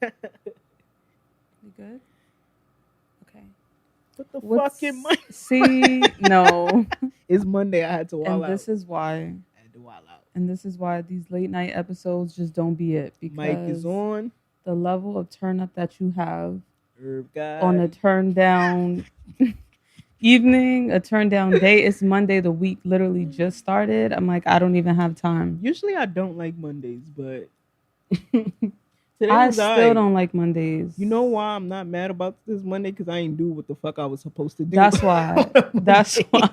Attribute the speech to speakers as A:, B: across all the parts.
A: We good? Okay.
B: What the fucking Monday?
A: See, no.
B: It's Monday. I had to wild
A: And
B: out.
A: this is why.
B: I had to wild out.
A: And this is why these late night episodes just don't be it.
B: Mic is
A: Because
B: on.
A: the level of turn up that you have
B: Herb guy.
A: on a turn down evening, a turn down day. It's Monday. The week literally just started. I'm like, I don't even have time.
B: Usually I don't like Mondays, but today
A: I
B: was
A: still
B: alright.
A: don't like Mondays.
B: You know why I'm not mad about this Monday? Because I ain't do what the fuck I was supposed to do.
A: That's why. That's why.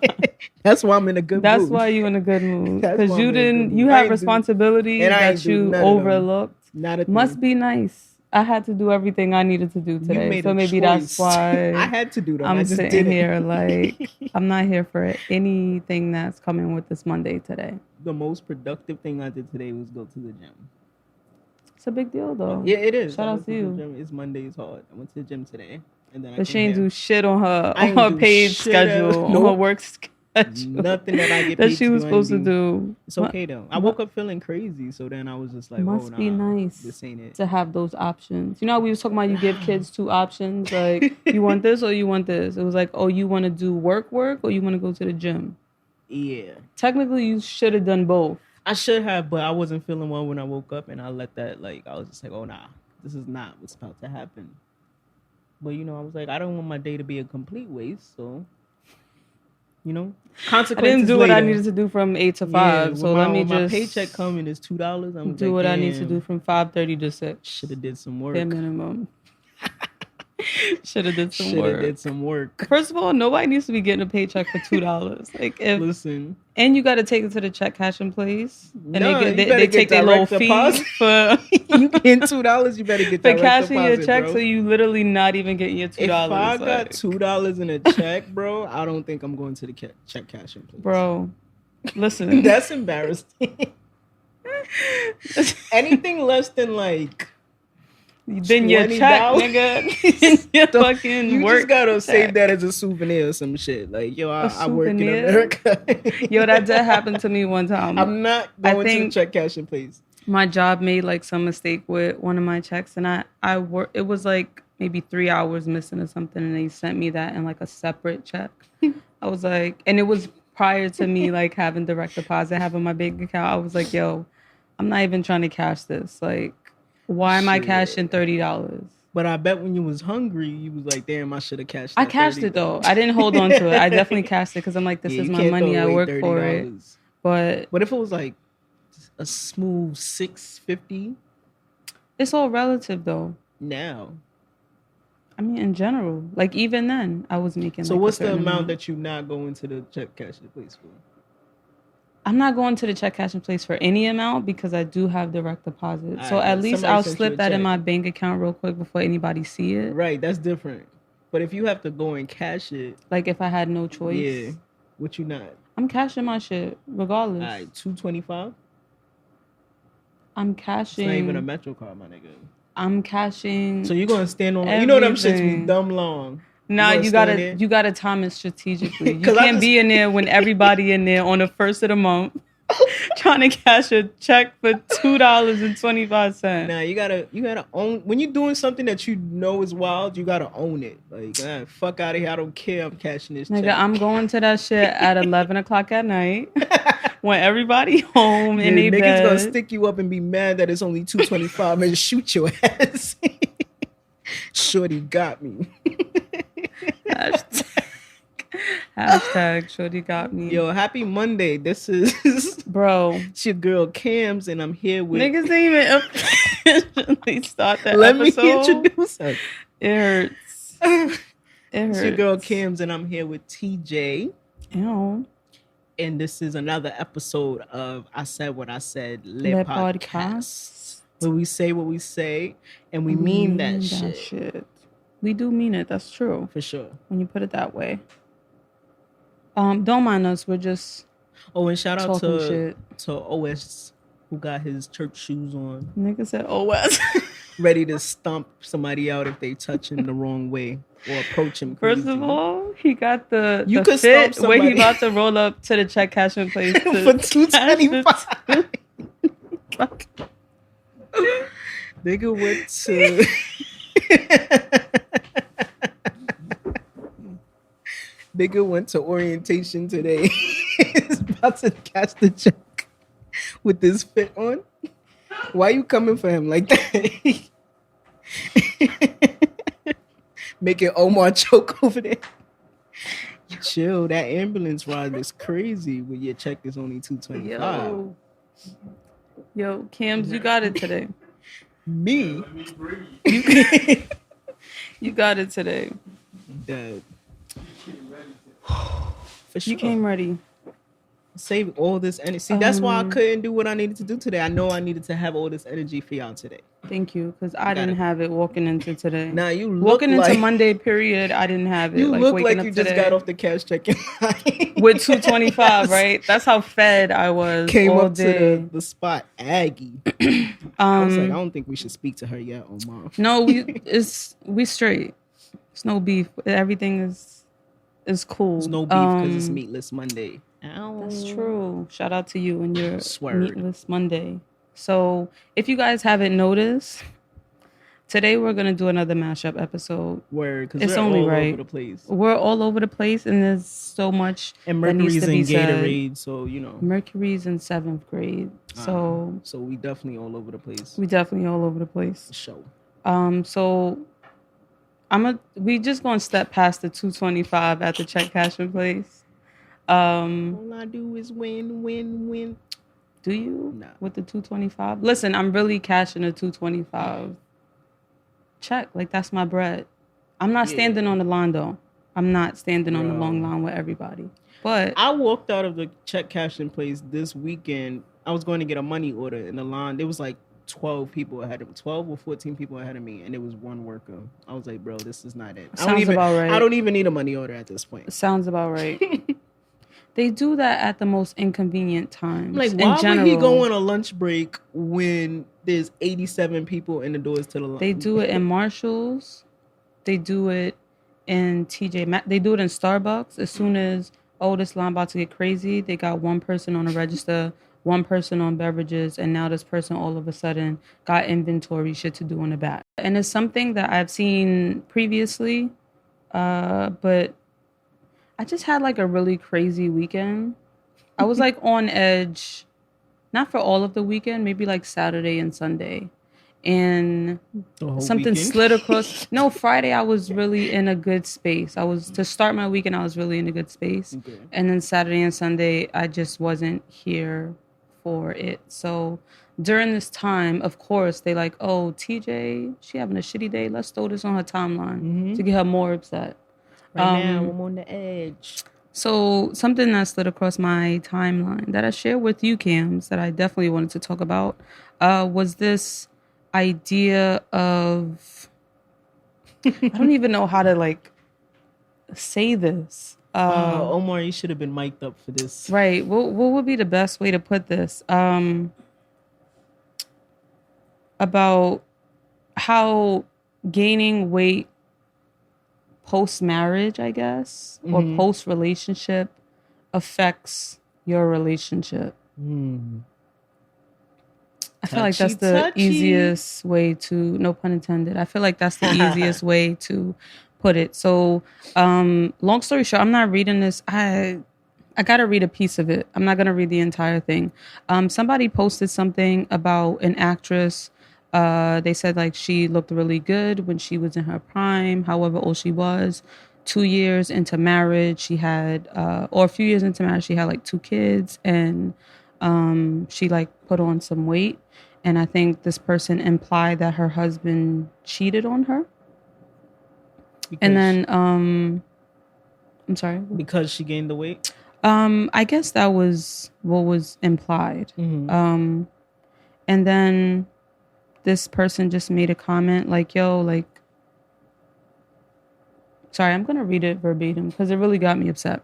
B: That's why I'm in a good mood.
A: That's why you in a good mood.
B: That's
A: Because
B: why
A: you
B: I'm in a good
A: didn't.
B: mood.
A: You
B: I
A: have
B: ain't do-
A: responsibilities
B: and I ain't
A: that
B: do
A: you
B: none of them.
A: overlooked.
B: Not a
A: Must
B: thing.
A: be nice. I had to do everything I needed to do
B: You
A: today.
B: made
A: So
B: a
A: maybe
B: choice.
A: that's why
B: I had to do them. I
A: I'm
B: just
A: sitting
B: did
A: here like I'm not here for anything that's coming with this Monday today.
B: The most productive thing I did today was go to the gym.
A: It's a big deal though.
B: Yeah, it is.
A: Shout
B: I
A: out
B: went
A: to
B: the
A: you.
B: gym. It's Monday. It's hard. I went to the gym today, and then
A: But she ain't do shit on her
B: I ain't do
A: paid
B: shit at-
A: schedule, on her
B: Nope.
A: work schedule.
B: Nothing that I get
A: that
B: paid
A: she
B: to
A: was
B: do, I
A: supposed to
B: ain't
A: do.
B: It's okay though. I woke up feeling crazy, so then I was just like,
A: Must
B: "Oh,
A: be
B: nah,
A: nice
B: this ain't it."
A: to have those options. You know how we was talking about you give kids two options, like you want this or you want this. It was like, oh, you want to do work or you want to go to the gym.
B: Yeah,
A: Technically, you should have done both.
B: I should have, but I wasn't feeling well when I woke up, and I let that I was just like, "Oh, nah, this is not what's about to happen." But I was like, I don't want my day to be a complete waste, so
A: I
B: consequences.
A: didn't do what I
B: later.
A: needed to do from 8 to 5.
B: Yeah,
A: so let me
B: when my
A: just
B: paycheck coming is $2. I'm
A: do what I need to do from 5:30 to 6.
B: Should have did some work.
A: Bare minimum. Should have did some
B: Should have
A: work.
B: did some work.
A: First of all, nobody needs to be getting a paycheck for $2. Like if
B: Listen,
A: and you got to take it to the check cash in place, and
B: No, you
A: they
B: better
A: take
B: get
A: their little
B: direct
A: fee
B: deposit.
A: for
B: you getting $2, you better get
A: for
B: direct
A: cashing your
B: deposit,
A: check,
B: bro.
A: so you literally not even getting your $2.
B: If I got
A: like,
B: $2 in a check, bro, I don't think I'm going to the check cashing place.
A: bro, listen,
B: That's embarrassing. Anything less than like
A: then your check,
B: $20,
A: nigga, your fucking
B: you
A: work
B: just gotta
A: check.
B: save that as a souvenir or some shit. Like, yo, I work in
A: souvenir?
B: America.
A: Yo, that did happen to me one time.
B: I'm not
A: I
B: going to the
A: think-
B: check cashing place.
A: My job made like some mistake with one of my checks, and I work. It was like maybe 3 hours missing or something, and they sent me that in like a separate check. I was like, and it was prior to me like having direct deposit, having my bank account. I was like, yo, I'm not even trying to cash this. Like, why am I
B: Shit.
A: cashing $30?
B: But I bet when you was hungry, you was like, damn, I should have cashed
A: I
B: that
A: cashed
B: $30.
A: it though. I didn't hold on to it. I definitely cashed it because I'm like, this
B: Yeah,
A: is
B: you
A: my
B: can't
A: money.
B: throw
A: I
B: away
A: work for it.
B: $30.
A: But
B: What if it was like a smooth $6.50
A: it's all relative though.
B: now?
A: I mean, in general, like even then, I was making.
B: So
A: like, a
B: what's the
A: certain
B: amount that you not going to the check cashing place for?
A: I'm not going to the check cashing place for any amount because I do have direct deposit. So
B: Alright,
A: at
B: but
A: least
B: somebody
A: I'll
B: sent you
A: slip
B: a
A: that in
B: check.
A: my bank account real quick before anybody see it.
B: Right, that's different. But if you have to go and cash it,
A: Like if I had no choice,
B: yeah, what you not?
A: I'm cashing my shit regardless.
B: All right, $2.25.
A: I'm
B: It's
A: cashing.
B: not even a Metro card, my nigga.
A: I'm cashing.
B: So you gonna stand on? You know them shits be
A: Everything.
B: dumb long.
A: Nah,
B: gonna
A: you
B: stand
A: gotta
B: there?
A: you gotta time it strategically. You
B: 'Cause I
A: can't be in there when everybody in there on the first of the month trying to cash a check for $2.25.
B: Nah, you gotta own when you're doing something that you know is wild. You gotta own it. Like, fuck out of here. I don't care. I'm cashing this
A: Nigga,
B: check.
A: I'm going to that shit at 11 o'clock at night when everybody home in
B: Yeah,
A: their
B: niggas gonna
A: bed.
B: stick you up and be mad that it's only $2.25 and shoot your ass. Shorty got me.
A: Hashtag shorty got me.
B: Yo, happy Monday. This is
A: Bro,
B: it's your girl Cams, and I'm here with.
A: niggas didn't even officially start the
B: Let
A: episode.
B: me introduce her.
A: It hurts. It
B: It's
A: hurts.
B: your girl Cams, and I'm here with TJ.
A: Ew.
B: And this is another episode of I Said What I Said,
A: Le
B: Podcast.
A: podcast.
B: Where we say what we say, and we mean that shit.
A: We do mean it. That's true.
B: For sure.
A: When you put it that way. Don't mind us. We're just
B: Oh, and shout out
A: talking
B: to
A: shit.
B: OS, who got his church shoes on,
A: Nigga said, "Oh, Wes."
B: ready to stomp somebody out if they touch him the wrong way or approach him crazy.
A: First of all, he got the
B: You could
A: fit
B: stomp
A: where he
B: somebody.
A: about to roll up to the check cashing place
B: for $2.25. Nigga went to. Nigga went to orientation today. He's about to catch the check with this fit on. Why you coming for him like that? Making Omar choke over there. Chill, that ambulance ride is crazy when your check is only $225.
A: Yo, Cams, you got it today.
B: Me?
A: You got it today.
B: Dad. For sure.
A: You came ready.
B: Save all this energy. See, that's why I couldn't do what I needed to do today. I know I needed to have all this energy for y'all today.
A: Thank you, because I didn't have it walking into today.
B: Now you look
A: walking into
B: like,
A: Monday period, I didn't have it.
B: You look like
A: up
B: you just
A: today
B: got off the cash checking line.
A: With $225, right? That's how fed I was.
B: Came
A: all
B: up
A: day.
B: to the spot, Aggie. I was like, I don't think we should speak to her yet, Omar.
A: No, we straight. It's no beef. Everything is cool.
B: There's no beef because it's Meatless Monday. Ow.
A: That's true. Shout out to you and your
B: Swear.
A: Meatless Monday. So, if you guys haven't noticed, today we're gonna do another mashup episode.
B: Word, because
A: it's
B: we're
A: only
B: all
A: right.
B: over the place.
A: We're all over the place, and there's so much.
B: And Mercury's
A: that needs to
B: in
A: be
B: Gatorade,
A: said.
B: so you know.
A: Mercury's in 7th grade, so
B: we definitely all over the place.
A: We definitely all over the place.
B: Show.
A: So we just gonna step past the $225 at the check cashing place.
B: All I do is win.
A: Do you?
B: Nah.
A: With the $225? Listen, I'm really cashing a $225 check. Like, that's my bread. I'm not standing on the line, though. I'm not standing on the long line with everybody. But
B: I walked out of the check cashing place this weekend. I was going to get a money order in the line. There was like 12 people ahead of me, 12 or 14 people ahead of me, and it was one worker. I was like, bro, this is not it.
A: Sounds about right.
B: I don't even need a money order at this point.
A: Sounds about right. They do that at the most inconvenient times.
B: Like, why would he go on a lunch break when there's 87 people in the doors to the line?
A: They do it in Marshalls. They do it in TJ Maxx. They do it in Starbucks. As soon as, this line about to get crazy, they got one person on the register, one person on beverages, and now this person all of a sudden got inventory shit to do in the back. And it's something that I've seen previously, but I just had like a really crazy weekend. I was like on edge, not for all of the weekend, maybe like Saturday and Sunday. And something
B: weekend?
A: slid across. No, Friday I was really in a good space. To start my weekend, I was really in a good space. Okay. And then Saturday and Sunday, I just wasn't here for it. So during this time, of course, they like, TJ, she having a shitty day. Let's throw this on her timeline to get her more upset.
B: Right now, I'm on the edge.
A: So something that slid across my timeline that I shared with you, Cams, that I definitely wanted to talk about was this idea of... I don't even know how to, like, say this.
B: Omar, you should have been mic'd up for this.
A: Right. What would be the best way to put this? About how gaining weight post-marriage, I guess, or post-relationship affects your relationship. I feel like that's the easiest way to, no pun intended, I feel like that's the easiest way to put it. So, long story short, I'm not reading this. I got to read a piece of it. I'm not going to read the entire thing. Somebody posted something about an actress. They said like she looked really good when she was in her prime, however old she was. 2 years into marriage, she had, or a few years into marriage, she had like 2 kids, and she like put on some weight. And I think this person implied that her husband cheated on her. And then, I'm sorry?
B: Because she gained the weight?
A: I guess that was what was implied. And then this person just made a comment like, yo, like, sorry, I'm going to read it verbatim because it really got me upset.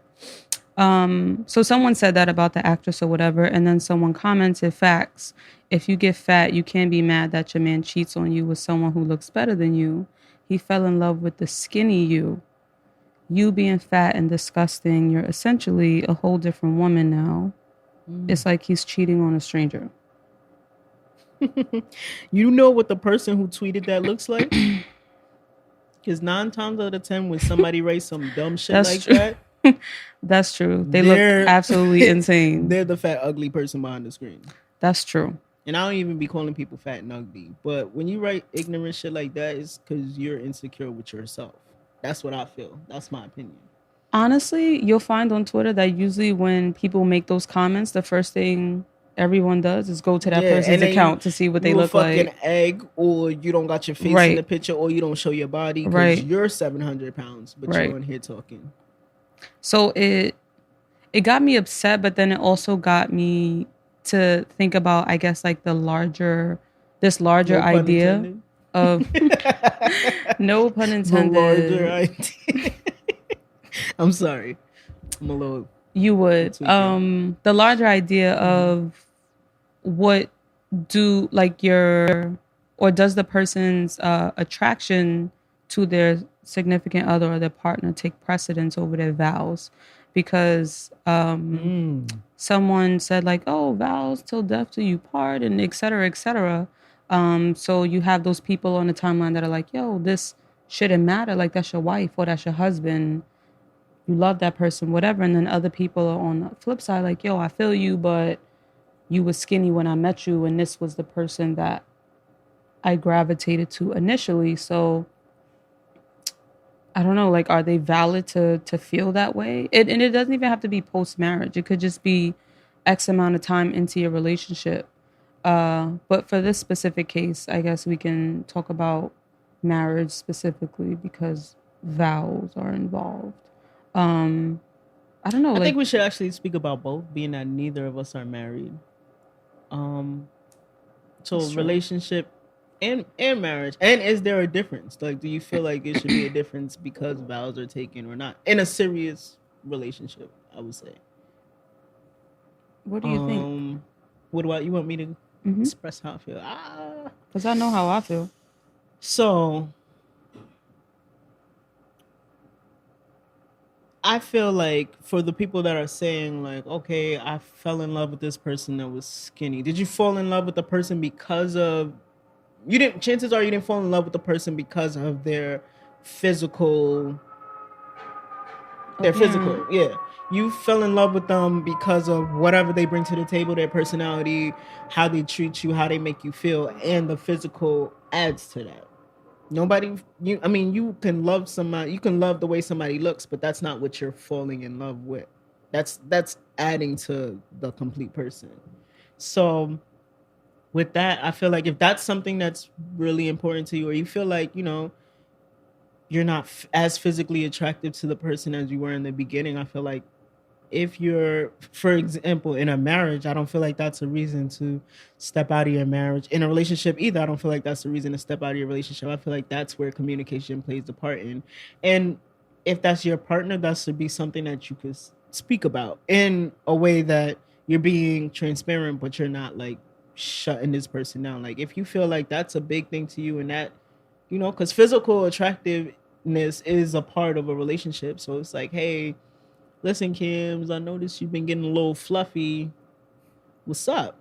A: So someone said that about the actress or whatever, and then someone commented, facts. If you get fat, you can't be mad that your man cheats on you with someone who looks better than you. He fell in love with the skinny you. You being fat and disgusting, you're essentially a whole different woman now. It's like he's cheating on a stranger.
B: You know what the person who tweeted that looks like? Because 9 times out of 10, when somebody writes some dumb shit
A: That's
B: like
A: true.
B: that,
A: That's true. They look absolutely insane.
B: They're the fat, ugly person behind the screen.
A: That's true.
B: And I don't even be calling people fat and ugly. But when you write ignorant shit like that, it's because you're insecure with yourself. That's what I feel. That's my opinion.
A: Honestly, you'll find on Twitter that usually when people make those comments, the first thing everyone does is go to that person's account to see what they look like.
B: You a fucking egg, or you don't got your face in the picture, or you don't show your body because you're 700 pounds, but you're on here talking.
A: So it got me upset, but then it also got me to think about, I guess, like the larger idea of no pun intended. The larger idea.
B: I'm sorry. I'm a little.
A: You would. The larger idea of what do like your, or does the person's attraction to their significant other or their partner take precedence over their vows? Because someone said like, oh, vows till death do you part, and et cetera, et cetera. So you have those people on the timeline that are like, yo, this shouldn't matter. Like, that's your wife or that's your husband. You love that person, whatever. And then other people are on the flip side like, yo, I feel you, but you were skinny when I met you, and this was the person that I gravitated to initially. So I don't know, like, are they valid to feel that way? And it doesn't even have to be post-marriage. It could just be X amount of time into your relationship. But for this specific case, I guess we can talk about marriage specifically because vows are involved. I don't know.
B: I think we should actually speak about both, being that neither of us are married. So relationship and marriage. And is there a difference? Like, do you feel like there should be a difference because vows are taken or not? In a serious relationship, I would say.
A: What do you think?
B: What you want me to express how I feel?
A: Because I know how I feel.
B: So I feel like for the people that are saying like, okay, I fell in love with this person that was skinny. Did you fall in love with the person because of chances are you didn't fall in love with the person because of their physical. Yeah. You fell in love with them because of whatever they bring to the table, their personality, how they treat you, how they make you feel, and the physical adds to that. You can love somebody, you can love the way somebody looks, but that's not what you're falling in love with. That's adding to the complete person. So with that, I feel like if that's something that's really important to you, or you feel like, you're not as physically attractive to the person as you were in the beginning, I feel like if you're, for example, in a marriage, I don't feel like that's a reason to step out of your marriage. In a relationship either, I don't feel like that's a reason to step out of your relationship. I feel like that's where communication plays a part in. And if that's your partner, that should be something that you could speak about in a way that you're being transparent, but you're not like shutting this person down. Like if you feel like that's a big thing to you, and that, because physical attractiveness is a part of a relationship. So it's like, hey, listen, Kims, I noticed you've been getting a little fluffy. What's up?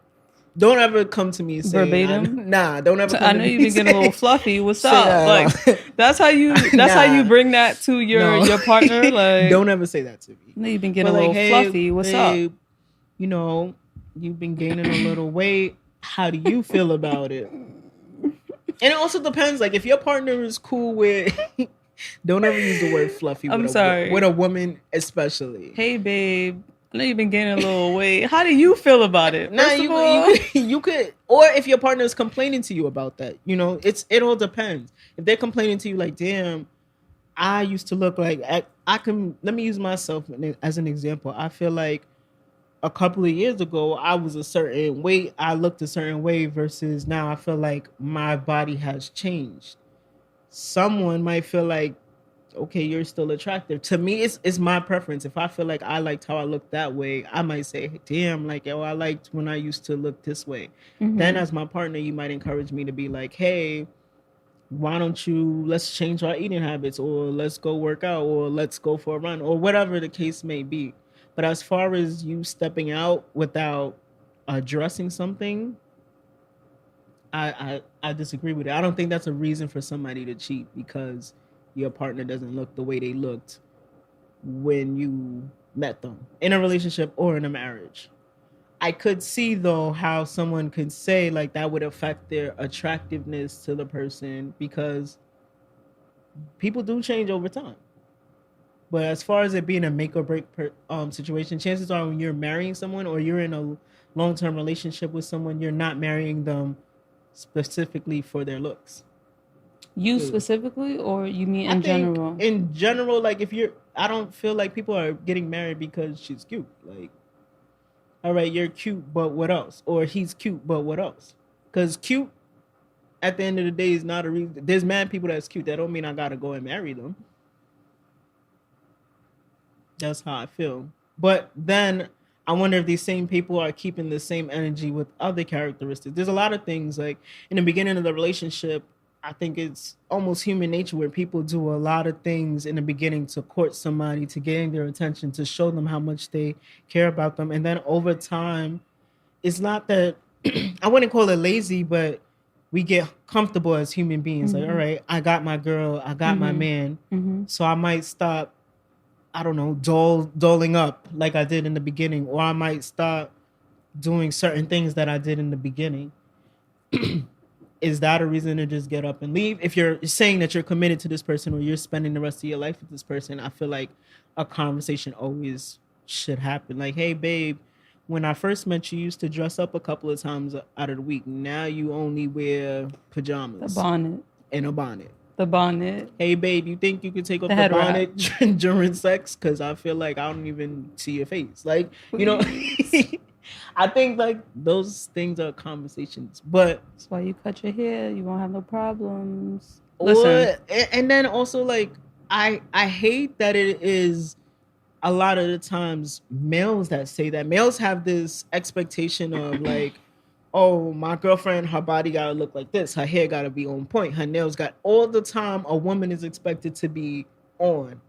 B: Don't ever come to me and say
A: verbatim.
B: Don't ever.
A: I know you've been getting a little fluffy. What's up? Like that's how you. That's how you bring that to your partner. Like,
B: don't ever say that to me.
A: I know you've been getting a little fluffy. What's up?
B: You've been gaining a little weight. How do you feel about it? And it also depends. Like if your partner is cool with. Don't ever use the word fluffy.
A: I'm sorry.
B: With a woman, especially.
A: Hey, babe. I know you've been gaining a little weight. How do you feel about it?
B: You could, or if your partner is complaining to you about that, it all depends. If they're complaining to you like, damn, I used to look like let me use myself as an example. I feel like a couple of years ago, I was a certain weight. I looked a certain way versus now I feel like my body has changed. Someone might feel like, okay, you're still attractive. To me, it's my preference. If I feel like I liked how I looked that way, I might say, hey, damn, like, yo, I liked when I used to look this way. Mm-hmm. Then as my partner, you might encourage me to be like, hey, why don't let's change our eating habits, or let's go work out, or let's go for a run, or whatever the case may be. But as far as you stepping out without addressing something, I disagree with it. I don't think that's a reason for somebody to cheat because your partner doesn't look the way they looked when you met them in a relationship or in a marriage. I could see though how someone could say like that would affect their attractiveness to the person because people do change over time. But as far as it being a make or break situation, chances are when you're marrying someone or you're in a long term relationship with someone, you're not marrying them specifically for their looks.
A: You specifically, or you mean
B: I
A: in
B: think
A: general?
B: in general, like if you're, I don't feel like people are getting married because she's cute. Like, all right, you're cute, but what else? Or he's cute, but what else? Because cute, at the end of the day, is not a reason. There's mad people that's cute. That don't mean I gotta go and marry them. That's how I feel. But then I wonder if these same people are keeping the same energy with other characteristics. There's a lot of things like in the beginning of the relationship, I think it's almost human nature where people do a lot of things in the beginning to court somebody, to gain their attention, to show them how much they care about them. And then over time, it's not that I wouldn't call it lazy, but we get comfortable as human beings. Like, all right, I got my girl, I got my man. So I might stop, I don't know, doling up like I did in the beginning, or I might stop doing certain things that I did in the beginning. Is that a reason to just get up and leave? If you're saying that you're committed to this person or you're spending the rest of your life with this person, I feel like a conversation always should happen. Like, hey, babe, when I first met you, you used to dress up a couple of times out of the week. Now you only wear pajamas.
A: The bonnet.
B: And a bonnet.
A: The bonnet.
B: Hey, babe, you think you could take off the bonnet during sex? Because I feel like I don't even see your face. Like, you know, I think like those things are conversations. But
A: that's why you cut your hair. You won't have no problems.
B: Listen. And then also like, I hate that it is a lot of the times males that say that. Males have this expectation of like, oh, my girlfriend, her body gotta look like this. Her hair gotta be on point. Her nails got all the time. A woman is expected to be on.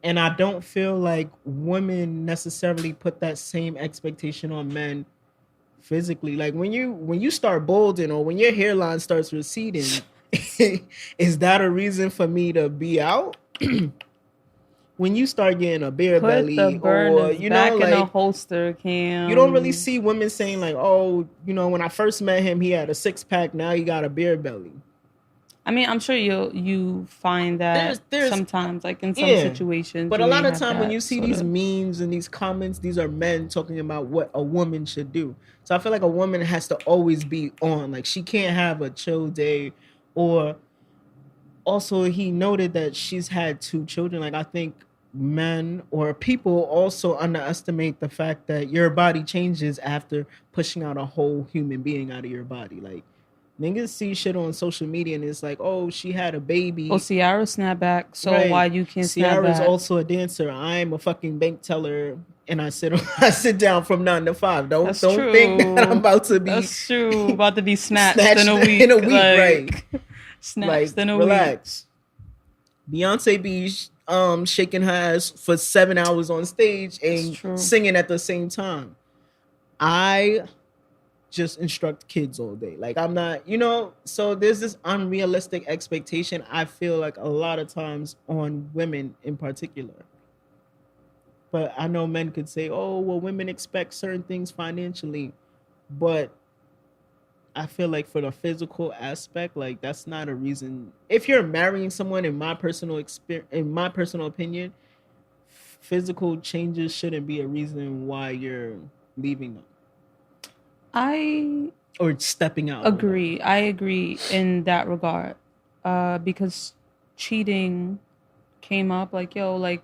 B: And I don't feel like women necessarily put that same expectation on men physically. Like when you start balding or when your hairline starts receding, is that a reason for me to be out? When you start getting a beer belly, or you know,
A: back
B: like
A: in a holster, Cam.
B: You don't really see women saying like, "Oh, you know, when I first met him, he had a 6-pack. Now he got a beer belly."
A: I mean, I'm sure you find that there's sometimes, like in some situations.
B: But a lot of time when you see these memes and these comments, these are men talking about what a woman should do. So I feel like a woman has to always be on. Like she can't have a chill day. Or also he noted that she's had 2 children. Like I think men or people also underestimate the fact that your body changes after pushing out a whole human being out of your body. Like niggas see shit on social media and it's like, oh, she had a baby.
A: Oh, Ciara snap back. So right. Why you can't snap back?
B: Ciara's also a dancer. I'm a fucking bank teller and I sit down from 9 to 5. Don't think that I'm about to be.
A: That's true. About to be snatched in a week.
B: Like, right.
A: Snatched in a
B: relax. Week. Beyonce be shaking her ass for 7 hours on stage and singing at the same time. I just instruct kids all day. Like I'm not, you know, so there's this unrealistic expectation, I feel like a lot of times on women in particular. But I know men could say, oh, well, women expect certain things financially. But I feel like for the physical aspect, like that's not a reason. If you're marrying someone, in my personal opinion, physical changes shouldn't be a reason why you're leaving them. Or stepping out.
A: Agree. I agree in that regard. Because cheating came up like, yo, like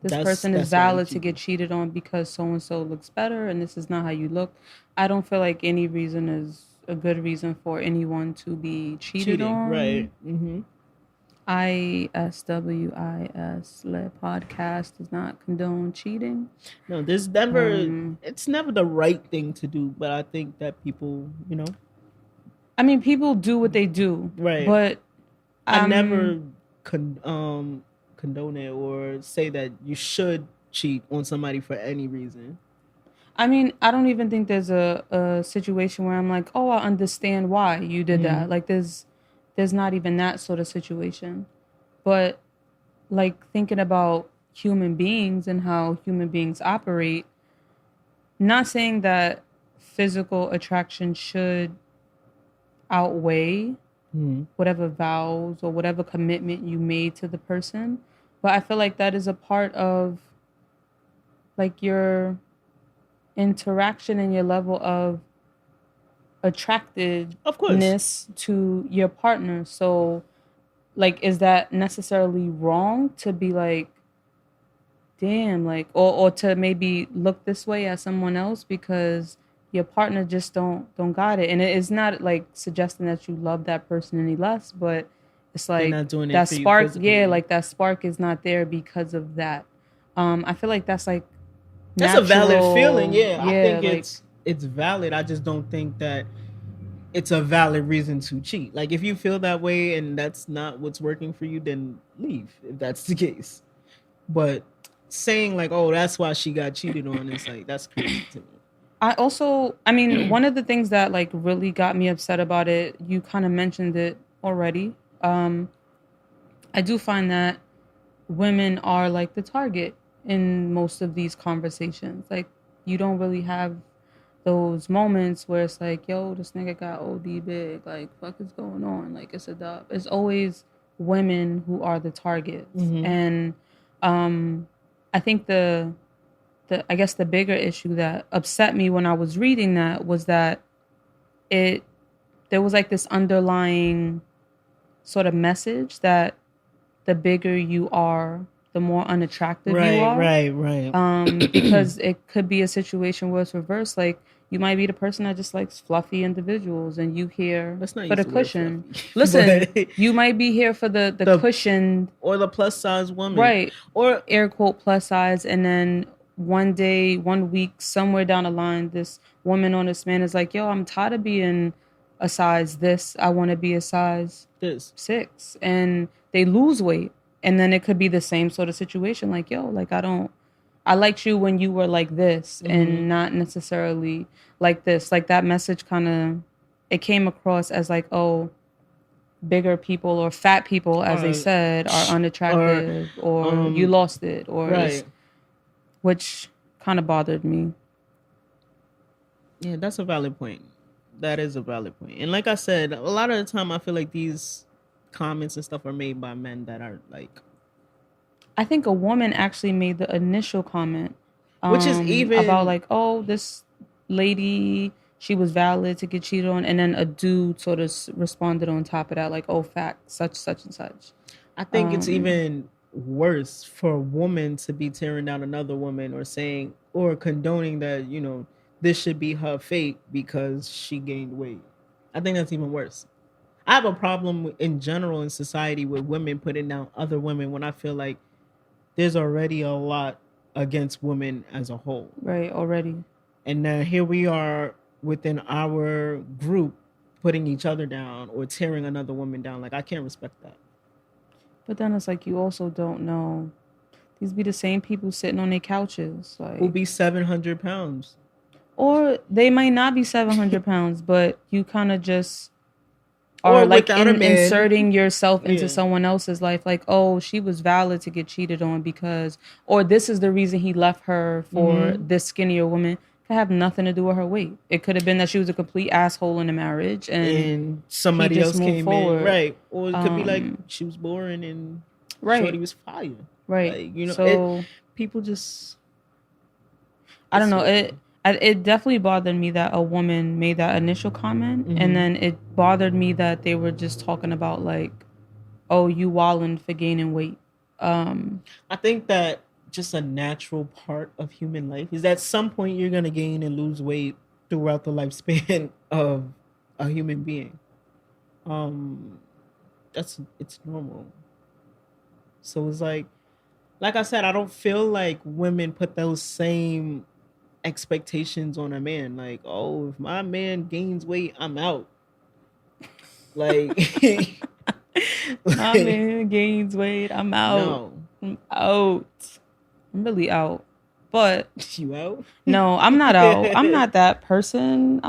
A: this person is valid to get cheated on because so-and-so looks better and this is not how you look. I don't feel like any reason is a good reason for anyone to be cheated on.
B: Right. Mm-hmm.
A: ISWIS podcast does not condone cheating.
B: No, there's never. It's never the right thing to do, but I think that people, you know.
A: I mean, people do what they do,
B: right?
A: But
B: I never condone it or say that you should cheat on somebody for any reason.
A: I mean, I don't even think there's a situation where I'm like, oh, I understand why you did that. Like, there's not even that sort of situation. But like thinking about human beings and how human beings operate, not saying that physical attraction should outweigh whatever vows or whatever commitment you made to the person, but I feel like that is a part of like your interaction and your level of
B: Of course.
A: attractiveness to your partner. So like, is that necessarily wrong to be like, damn, like, or to maybe look this way at someone else because your partner just don't got it? And it is not like suggesting that you love that person any less, but it's
B: They're
A: like
B: not doing it
A: that
B: for you
A: spark, yeah,
B: physically.
A: like that spark is not there because of that. I feel like that's like
B: That's a valid feeling.
A: natural,
B: Yeah, I
A: yeah,
B: think
A: like
B: it's valid. I just don't think that it's a valid reason to cheat. Like if you feel that way and that's not what's working for you, then leave if that's the case. But saying like, "Oh, that's why she got cheated on," is like that's crazy to me.
A: I mean, one of the things that like really got me upset about it, you kind of mentioned it already. Um, I do find that women are like the target in most of these conversations. Like, you don't really have those moments where it's like, yo, this nigga got OD big. Like, fuck is going on? Like, it's a dub. It's always women who are the targets. And um, I think I guess the bigger issue that upset me when I was reading that was that it there was like this underlying sort of message that the bigger you are, the more unattractive you
B: Right,
A: are.
B: right, right.
A: Because it could be a situation where it's reversed. Like, you might be the person that just likes fluffy individuals and you here
B: Let's not
A: for
B: use
A: the
B: the word
A: cushion.
B: fluffy.
A: Listen,
B: But
A: you might be here for the
B: the
A: cushioned,
B: or the plus size woman,
A: right,
B: or
A: air quote plus size, and then one day, one week, somewhere down the line, this woman or this man is like, yo, I'm tired of being a size this. I want to be a size
B: this.
A: 6. And they lose weight. And then it could be the same sort of situation. Like, yo, like I liked you when you were like this and not necessarily like this. Like that message kind of, it came across as like, oh, bigger people or fat people, as they said, are
B: Or
A: unattractive or you lost it or
B: right.
A: which kind of bothered me.
B: Yeah, that's a valid point. That is a valid point. And like I said, a lot of the time I feel like these comments and stuff are made by men that are like,
A: I think a woman actually made the initial comment
B: which is
A: about
B: even
A: like, oh, this lady, she was valid to get cheated on, and then a dude sort of responded on top of that, like, oh, fact, such and such.
B: I think it's even worse for a woman to be tearing down another woman or saying or condoning that, this should be her fate because she gained weight. I think that's even worse. I have a problem in general in society with women putting down other women when I feel like there's already a lot against women as a whole.
A: Right, already.
B: And now here we are within our group putting each other down or tearing another woman down. Like, I can't respect that.
A: But then it's like, you also don't know. These be the same people sitting on their couches. Like,
B: who'll be 700 pounds.
A: Or they might not be 700 pounds, but you kind of just are like inserting yourself into someone else's life. Like, oh, she was valid to get cheated on because, or this is the reason he left her for this skinnier woman. Could have nothing to do with her weight. It could have been that she was a complete asshole in a marriage and
B: somebody else came forward. In. Right. Or it could be like she was boring and shorty was fire.
A: Right.
B: Like,
A: so
B: people just...
A: I don't know. It definitely bothered me that a woman made that initial comment, and then it bothered me that they were just talking about like, oh, you wildin' for gaining weight.
B: I think that just a natural part of human life is at some point you're gonna gain and lose weight throughout the lifespan of a human being. It's normal. So it's like I said, I don't feel like women put those same expectations on a man. Like, oh, if my man gains weight, I'm out. Like,
A: my man gains weight, I'm out. No. I'm out. I'm really out. But
B: you out?
A: No, I'm not out. I'm not that person.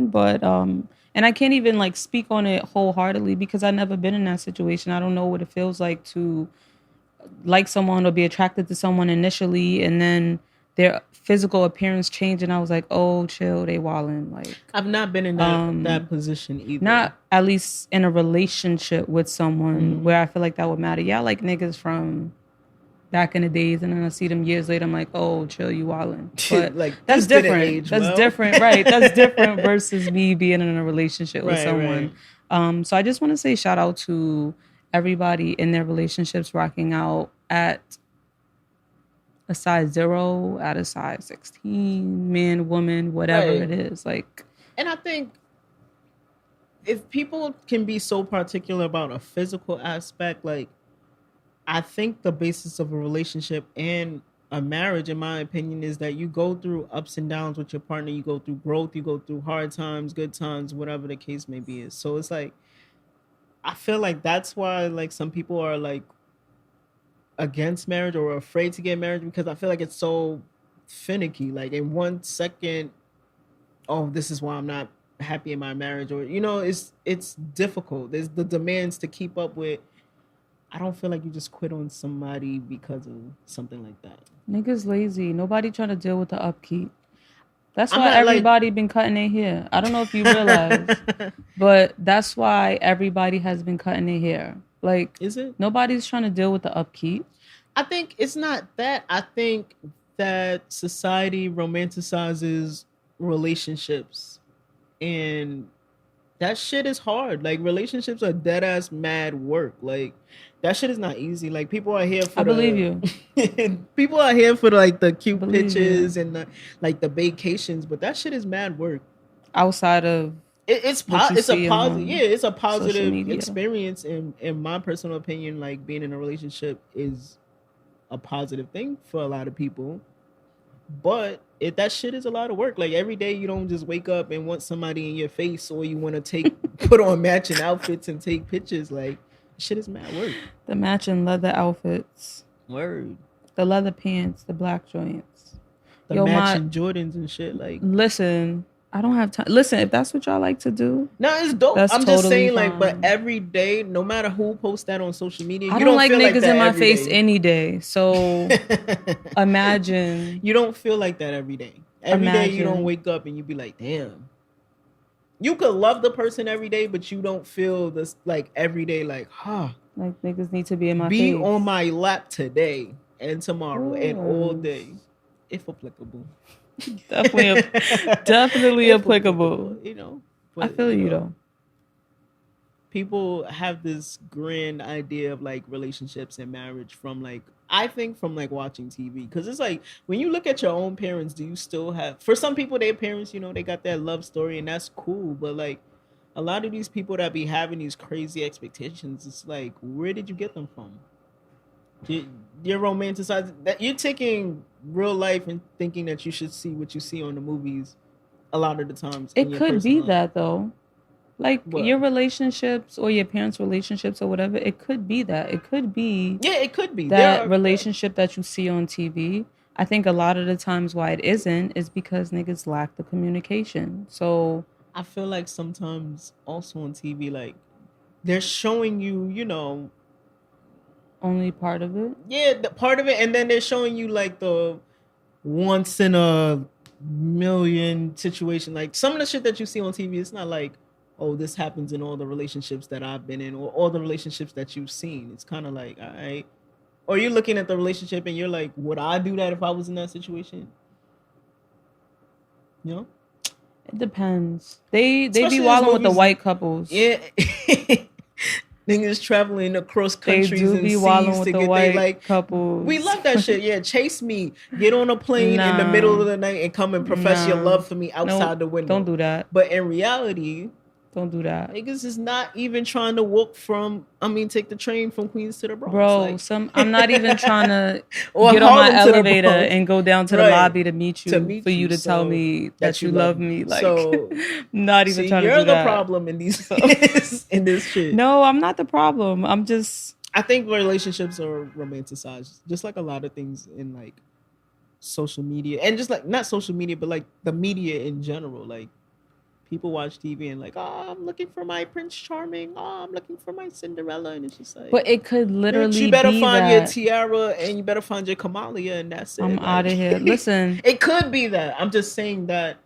A: But and I can't even like speak on it wholeheartedly because I've never been in that situation. I don't know what it feels like to like someone or be attracted to someone initially and then their physical appearance changed and I was like, oh, chill, they wildin'. Like
B: I've not been in that position either.
A: Not at least in a relationship with someone where I feel like that would matter. Yeah, I like niggas from back in the days, and then I see them years later. I'm like, oh, chill, you wildin'. But
B: like
A: that's different. That's different, right? That's different versus me being in a relationship with someone. Right. So I just want to say shout out to everybody in their relationships rocking out at a size 0, at a size 16, man, woman, whatever it is. Like,
B: and I think if people can be so particular about a physical aspect, like, I think the basis of a relationship and a marriage, in my opinion, is that you go through ups and downs with your partner. You go through growth. You go through hard times, good times, whatever the case may be. So it's like, I feel like that's why like some people are like against marriage or afraid to get married, because I feel like it's so finicky. Like in 1 second, oh, this is why I'm not happy in my marriage, or it's difficult. There's the demands to keep up with. I don't feel like you just quit on somebody because of something like that.
A: Niggas lazy. Nobody trying to deal with the upkeep. That's why everybody been cutting their hair. I don't know if you realize, but that's why everybody has been cutting their hair. Like,
B: is it?
A: Nobody's trying to deal with the upkeep.
B: I think it's not that. I think that society romanticizes relationships, and that shit is hard. Like, relationships are dead ass mad work. Like, that shit is not easy. Like, people are here for
A: believe you.
B: People are here for like the cute pictures and the vacations, but that shit is mad work.
A: Outside of
B: it's a positive, it's a positive experience. In my personal opinion, like, being in a relationship is a positive thing for a lot of people. But that shit is a lot of work. Like, every day you don't just wake up and want somebody in your face, or you want to put on matching outfits and take pictures. Like, shit is mad work.
A: The matching leather outfits.
B: Word.
A: The leather pants, the black joints.
B: The matching Jordans and shit. Like,
A: listen, I don't have time. Listen, if that's what y'all like to do.
B: No, it's dope. I'm just saying, like, but every day, no matter who posts that on social media,
A: I don't like niggas in my face any day. So imagine.
B: You don't feel like that every day. Every day you don't wake up and you be like, damn. You could love the person every day, but you don't feel this like every day, like,
A: like niggas need to be in my face.
B: Be on my lap today and tomorrow and all day, if applicable.
A: Definitely applicable.
B: But,
A: I feel you though.
B: People have this grand idea of like relationships and marriage from like, I think from like watching TV, because it's like when you look at your own parents, do you still have, for some people, their parents, they got that love story and that's cool, but like a lot of these people that be having these crazy expectations, it's like, where did you get them from? You're romanticizing that. You're taking real life and thinking that you should see what you see on the movies a lot of the times.
A: It could be that though. Like your relationships or your parents' relationships or whatever, it could be that. It could be.
B: Yeah, it could be.
A: That relationship that you see on TV. I think a lot of the times why it isn't is because niggas lack the communication. So
B: I feel like sometimes also on TV, like, they're showing you,
A: only part of it.
B: Yeah, the part of it. And then they're showing you like the once in a million situation. Like, some of the shit that you see on TV, it's not like, oh, this happens in all the relationships that I've been in or all the relationships that you've seen. It's kind of like, all right. Or you're looking at the relationship and you're like, would I do that if I was in that situation?
A: It depends. They be wilding with the white couples.
B: Yeah. Niggas traveling across countries and seas to get they like
A: couples.
B: We love that shit. Yeah, chase me. Get on a plane in the middle of the night and come and profess your love for me outside the window.
A: Don't do that.
B: But in reality,
A: don't do that.
B: Niggas is not even trying to take the train from Queens to the Bronx.
A: Bro, I'm not even trying to get on my elevator and go down to the lobby to meet you for you to tell me that you love me. Like, not even trying to do that.
B: You're the problem in these in this shit.
A: No, I'm not the problem.
B: I think relationships are romanticized, just like a lot of things in like social media, and just like not social media, but like the media in general. Like people watch TV and like, oh, I'm looking for my Prince Charming. Oh, I'm looking for my Cinderella, and it's just like,
A: But it could
B: bitch, you
A: literally
B: better
A: be
B: find your
A: that.
B: Tiara and you better find your Kamalia, and that's it.
A: I'm
B: Like,
A: out of here. Listen,
B: it could be that. I'm just saying that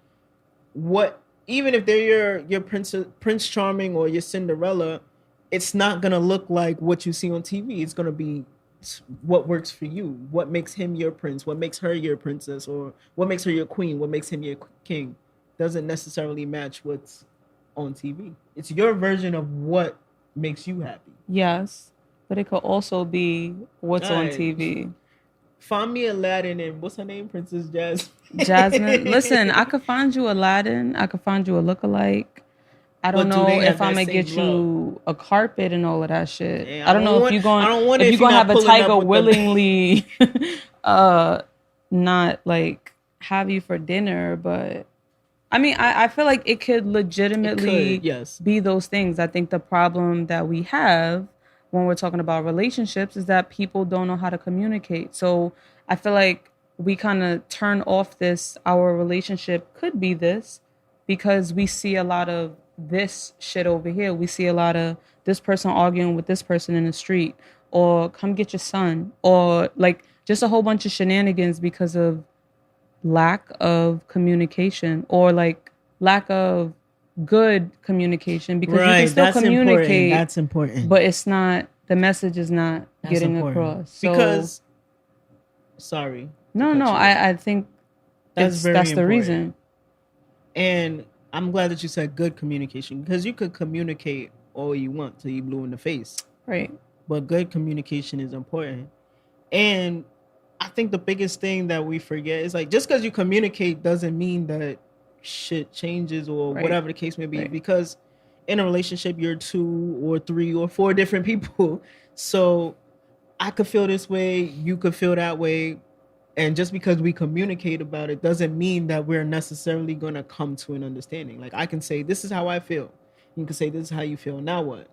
B: what even if they're your Prince Charming or your Cinderella, it's not gonna look like what you see on TV. It's gonna be what works for you. What makes him your prince? What makes her your princess? Or what makes her your queen? What makes him your king? Doesn't necessarily match what's on TV. It's your version of what makes you happy.
A: yes, but it could also be what's on
B: Alright.
A: TV.
B: Find me Aladdin and what's her name? Princess Jasmine.
A: Jasmine, listen, I could find you Aladdin. I could find you a lookalike. I don't
B: But do
A: know
B: they have
A: if I'm
B: that
A: gonna get
B: same
A: you a carpet and all of that shit.
B: Yeah,
A: I don't know if
B: want-
A: you're going
B: I don't want
A: if
B: it
A: you're gonna
B: not
A: have a
B: pulling up
A: tiger
B: with the-
A: willingly not like have you for dinner, but I mean I feel like it could legitimately
B: yes.
A: be those things. I think the problem that we have when we're talking about relationships is that people don't know how to communicate. So I feel like we kind of turn off this, our relationship could be this, because we see a lot of this shit over here. We see a lot of this person arguing with this person in the street, or come get your son, or like just a whole bunch of shenanigans because of lack of communication, or like lack of good communication, because you can still communicate.
B: That's important.
A: But it's not, the message is not
B: That's
A: getting
B: important.
A: across. So,
B: Because sorry.
A: no,
B: cut you off.
A: I think
B: That's very
A: that's the
B: important.
A: reason.
B: And I'm glad that you said good communication, because you could communicate all you want till you blue in the face.
A: Right.
B: But good communication is important. And I think the biggest thing that we forget is like, just because you communicate doesn't mean that shit changes or
A: Right.
B: whatever the case may be.
A: Right.
B: Because in a relationship, you're 2 or 3 or 4 different people. So I could feel this way, you could feel that way. And just because we communicate about it doesn't mean that we're necessarily going to come to an understanding. Like I can say, this is how I feel. You can say, this is how you feel. Now what?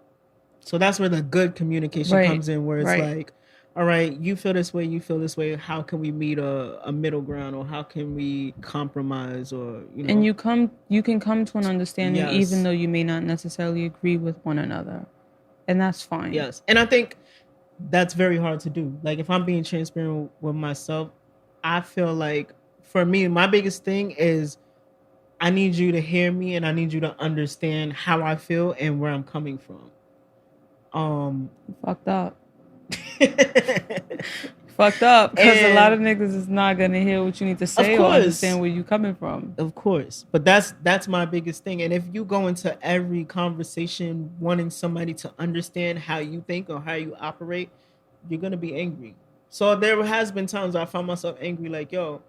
B: So that's where the good communication
A: Right.
B: comes in, where it's
A: Right.
B: like, all right, you feel this way, you feel this way. How can we meet a middle ground, or how can we compromise, or you know?
A: And you can come to an understanding
B: Yes.
A: even though you may not necessarily agree with one another. And that's fine.
B: Yes, and I think that's very hard to do. Like if I'm being transparent with myself, I feel like for me, my biggest thing is I need you to hear me, and I need you to understand how I feel and where I'm coming from.
A: Fucked up. Fucked up. Because a
B: And-
A: lot of niggas is not gonna hear what you need to say or
B: course.
A: understand where you coming from.
B: Of course, but that's my biggest thing. And if you go into every conversation wanting somebody to understand how you think or how you operate, you're gonna be angry. So there has been times I found myself angry, like, yo,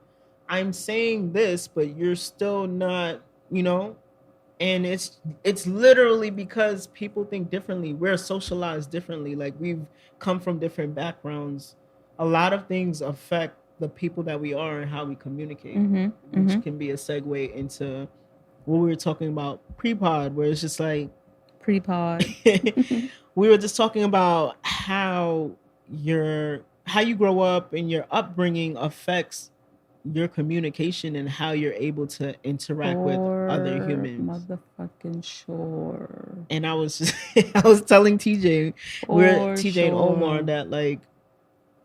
B: I'm saying this, but you're still not, you know. And it's literally because people think differently. We're socialized differently. Like we've come from different backgrounds. A lot of things affect the people that we are and how we communicate, which can be a segue into what we were talking about pre-pod, where it's just like
A: Pre-pod.
B: we were just talking about how you grow up and your upbringing affects your communication and how you're able to interact with other
A: For
B: humans.
A: Motherfucking sure.
B: And I was just, I was telling TJ, we're
A: For
B: TJ and Omar,
A: sure.
B: that like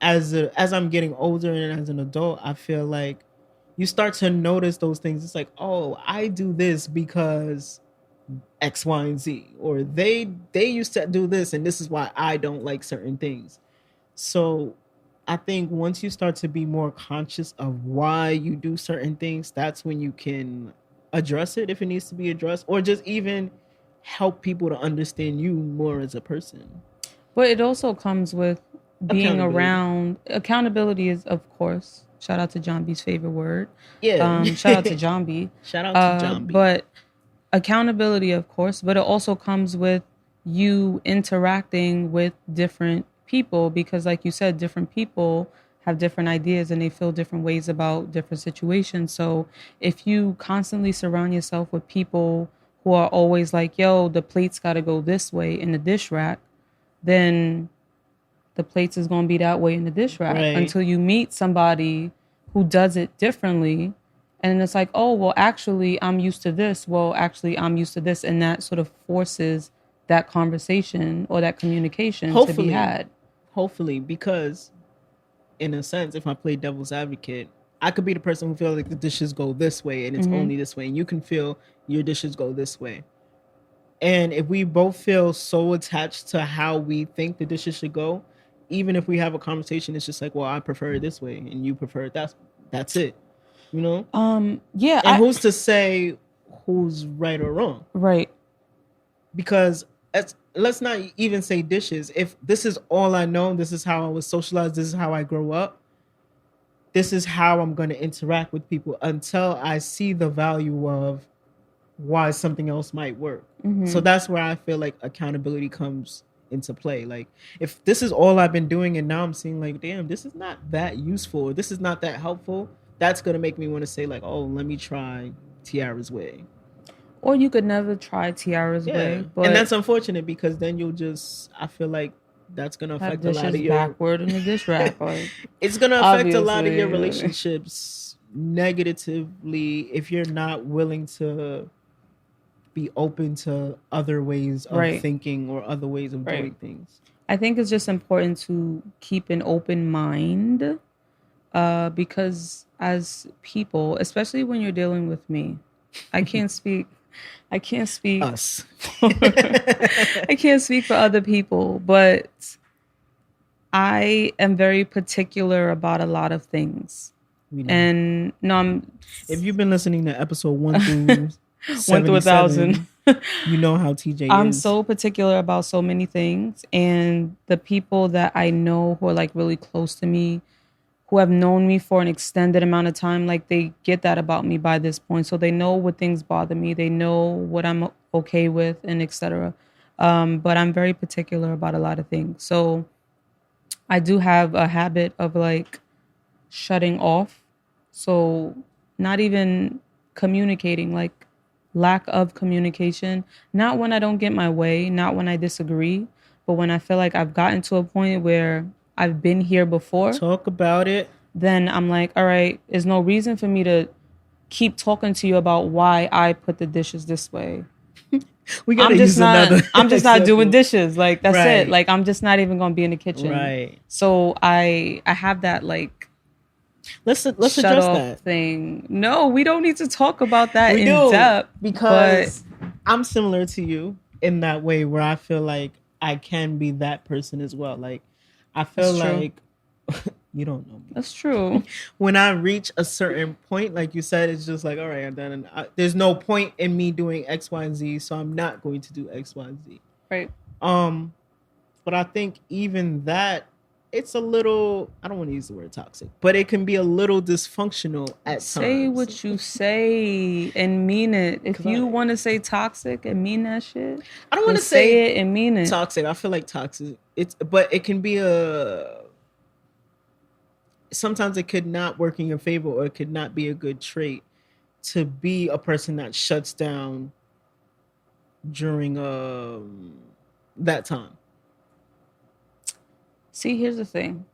B: as I'm getting older and as an adult, I feel like you start to notice those things. It's like, oh, I do this because X, Y, and Z, or they used to do this, and this is why I don't like certain things. So I think once you start to be more conscious of why you do certain things, that's when you can address it if it needs to be addressed, or just even help people to understand you more as a person.
A: But it also comes with being
B: Accountability.
A: around. Accountability is, of course, shout out to John B's favorite word.
B: Yeah.
A: Shout out to John B.
B: Shout out to John B.
A: But accountability, of course, but it also comes with you interacting with different people, because like you said, different people have different ideas and they feel different ways about different situations. So if you constantly surround yourself with people who are always like, yo, the plates got to go this way in the dish rack, then the plates is going to be that way in the dish rack
B: Right.
A: until you meet somebody who does it differently. And it's like, oh, well, actually, I'm used to this. Well, actually, I'm used to this. And that sort of forces that conversation or that communication to be had.
B: Hopefully, because in a sense, if I play devil's advocate, I could be the person who feels like the dishes go this way and it's only this way. And you can feel your dishes go this way. And if we both feel so attached to how we think the dishes should go, even if we have a conversation, it's just like, well, I prefer it this way and you prefer it that's it. You know?
A: Yeah.
B: And who's to say who's right or wrong?
A: Right.
B: Because let's not even say dishes. If this is all I know, this is how I was socialized, this is how I grow up, this is how I'm going to interact with people until I see the value of why something else might work. So that's where I feel like accountability comes into play. Like, if this is all I've been doing and now I'm seeing like, damn, this is not that useful, or this is not that helpful, that's going to make me want to say like, oh, let me try Tiara's way.
A: Or you could never try Tiara's way.
B: But and that's unfortunate, because then you'll just, I feel like that's going to affect a lot of your...
A: backward in the dish rack. Like,
B: it's going to affect a lot of your relationships negatively if you're not willing to be open to other ways of thinking or other ways of doing things.
A: I think it's just important to keep an open mind, because as people, especially when you're dealing with me, I can't speak
B: us.
A: I can't speak for other people, but I am very particular about a lot of things. And no,
B: if you've been listening to episode 1 through
A: 1 through 1,000,
B: you know how TJ is.
A: I'm so particular about so many things, and the people that I know who are like really close to me, who have known me for an extended amount of time, like they get that about me by this point. So they know what things bother me. They know what I'm okay with, and etc. But I'm very particular about a lot of things. So I do have a habit of like shutting off. So not even communicating, like lack of communication. Not when I don't get my way, not when I disagree, but when I feel like I've gotten to a point where I've been here before.
B: Talk about it.
A: Then I'm like, all right, there's no reason for me to keep talking to you about why I put the dishes this way. I'm just not doing dishes. Like, that's it. Like, I'm just not even going to be in the kitchen.
B: Right.
A: So I have that, like,
B: let's address that
A: thing. No, we don't need to talk about that in depth.
B: Because I'm similar to you in that way, where I feel like I can be that person as well. Like, I feel like you don't know me.
A: That's true.
B: When I reach a certain point, like you said, it's just like, all right, I'm done. And there's no point in me doing X, Y, and Z, so I'm not going to do X, Y, and Z.
A: Right.
B: But I think even that, it's a little, I don't want to use the word toxic, but it can be a little dysfunctional at times.
A: Say what you say and mean it. If you want to say toxic and mean that shit,
B: I don't want to say
A: it and mean it.
B: Toxic. I feel like toxic. But it can be sometimes it could not work in your favor, or it could not be a good trait to be a person that shuts down during that time.
A: See, here's the thing.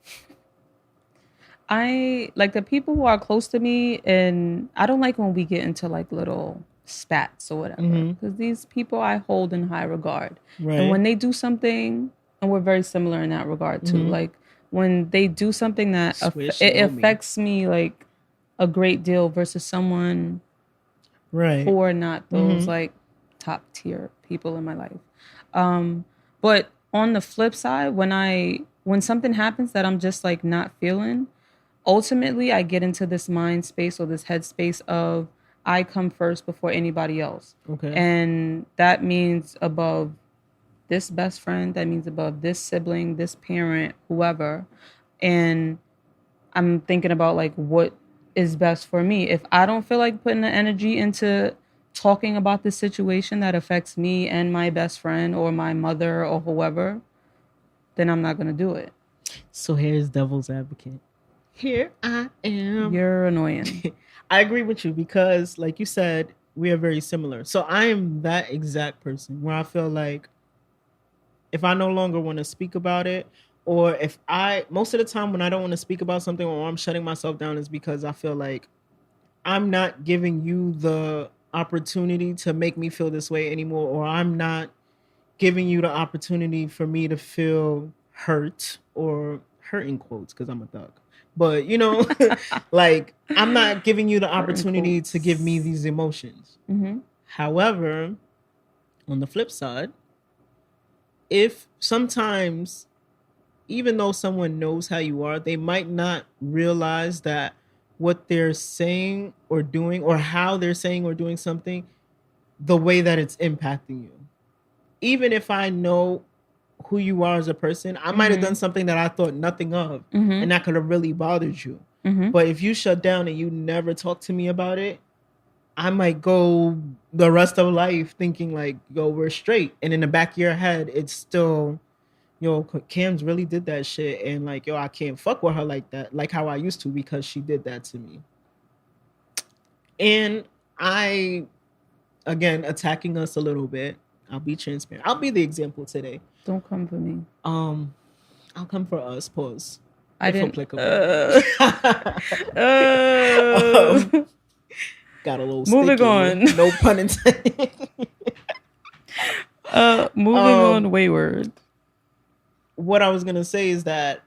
A: I like the people who are close to me, and I don't like when we get into like little spats or whatever, because these people I hold in high regard. Right. And when they do something, and we're very similar in that regard too, like when they do something that it affects me like a great deal versus someone who are not those like top tier people in my life. But on the flip side, when something happens that I'm just like not feeling, ultimately I get into this mind space or this head space of I come first before anybody else. Okay. And that means above this best friend, that means above this sibling, this parent, whoever. And I'm thinking about like what is best for me. If I don't feel like putting the energy into talking about this situation that affects me and my best friend or my mother or whoever, then I'm not going to do it.
B: So here's devil's advocate. Here I am.
A: You're annoying.
B: I agree with you because, like you said, we are very similar. So I am that exact person where I feel like if I no longer want to speak about it, or if most of the time when I don't want to speak about something or I'm shutting myself down is because I feel like I'm not giving you the opportunity to make me feel this way anymore, or I'm not giving you the opportunity for me to feel hurt, or hurt in quotes because I'm a thug. But like I'm not giving you the opportunity to give me these emotions.
A: Mm-hmm.
B: However, on the flip side, if sometimes, even though someone knows how you are, they might not realize that what they're saying or doing, or how they're saying or doing something, the way that it's impacting you. Even if I know who you are as a person, I might have done something that I thought nothing of, and that could have really bothered you. But if you shut down and you never talk to me about it, I might go the rest of life thinking like, yo, we're straight. And in the back of your head, it's still, yo, Cam's really did that shit. And like, yo, I can't fuck with her like that, like how I used to, because she did that to me. And again, attacking us a little bit. I'll be transparent. I'll be the example today.
A: Don't come for me.
B: I'll come for us. Pause.
A: I
B: if
A: didn't.
B: Got a little
A: moving
B: sticky,
A: on.
B: No pun intended.
A: Moving on, wayward.
B: What I was gonna say is that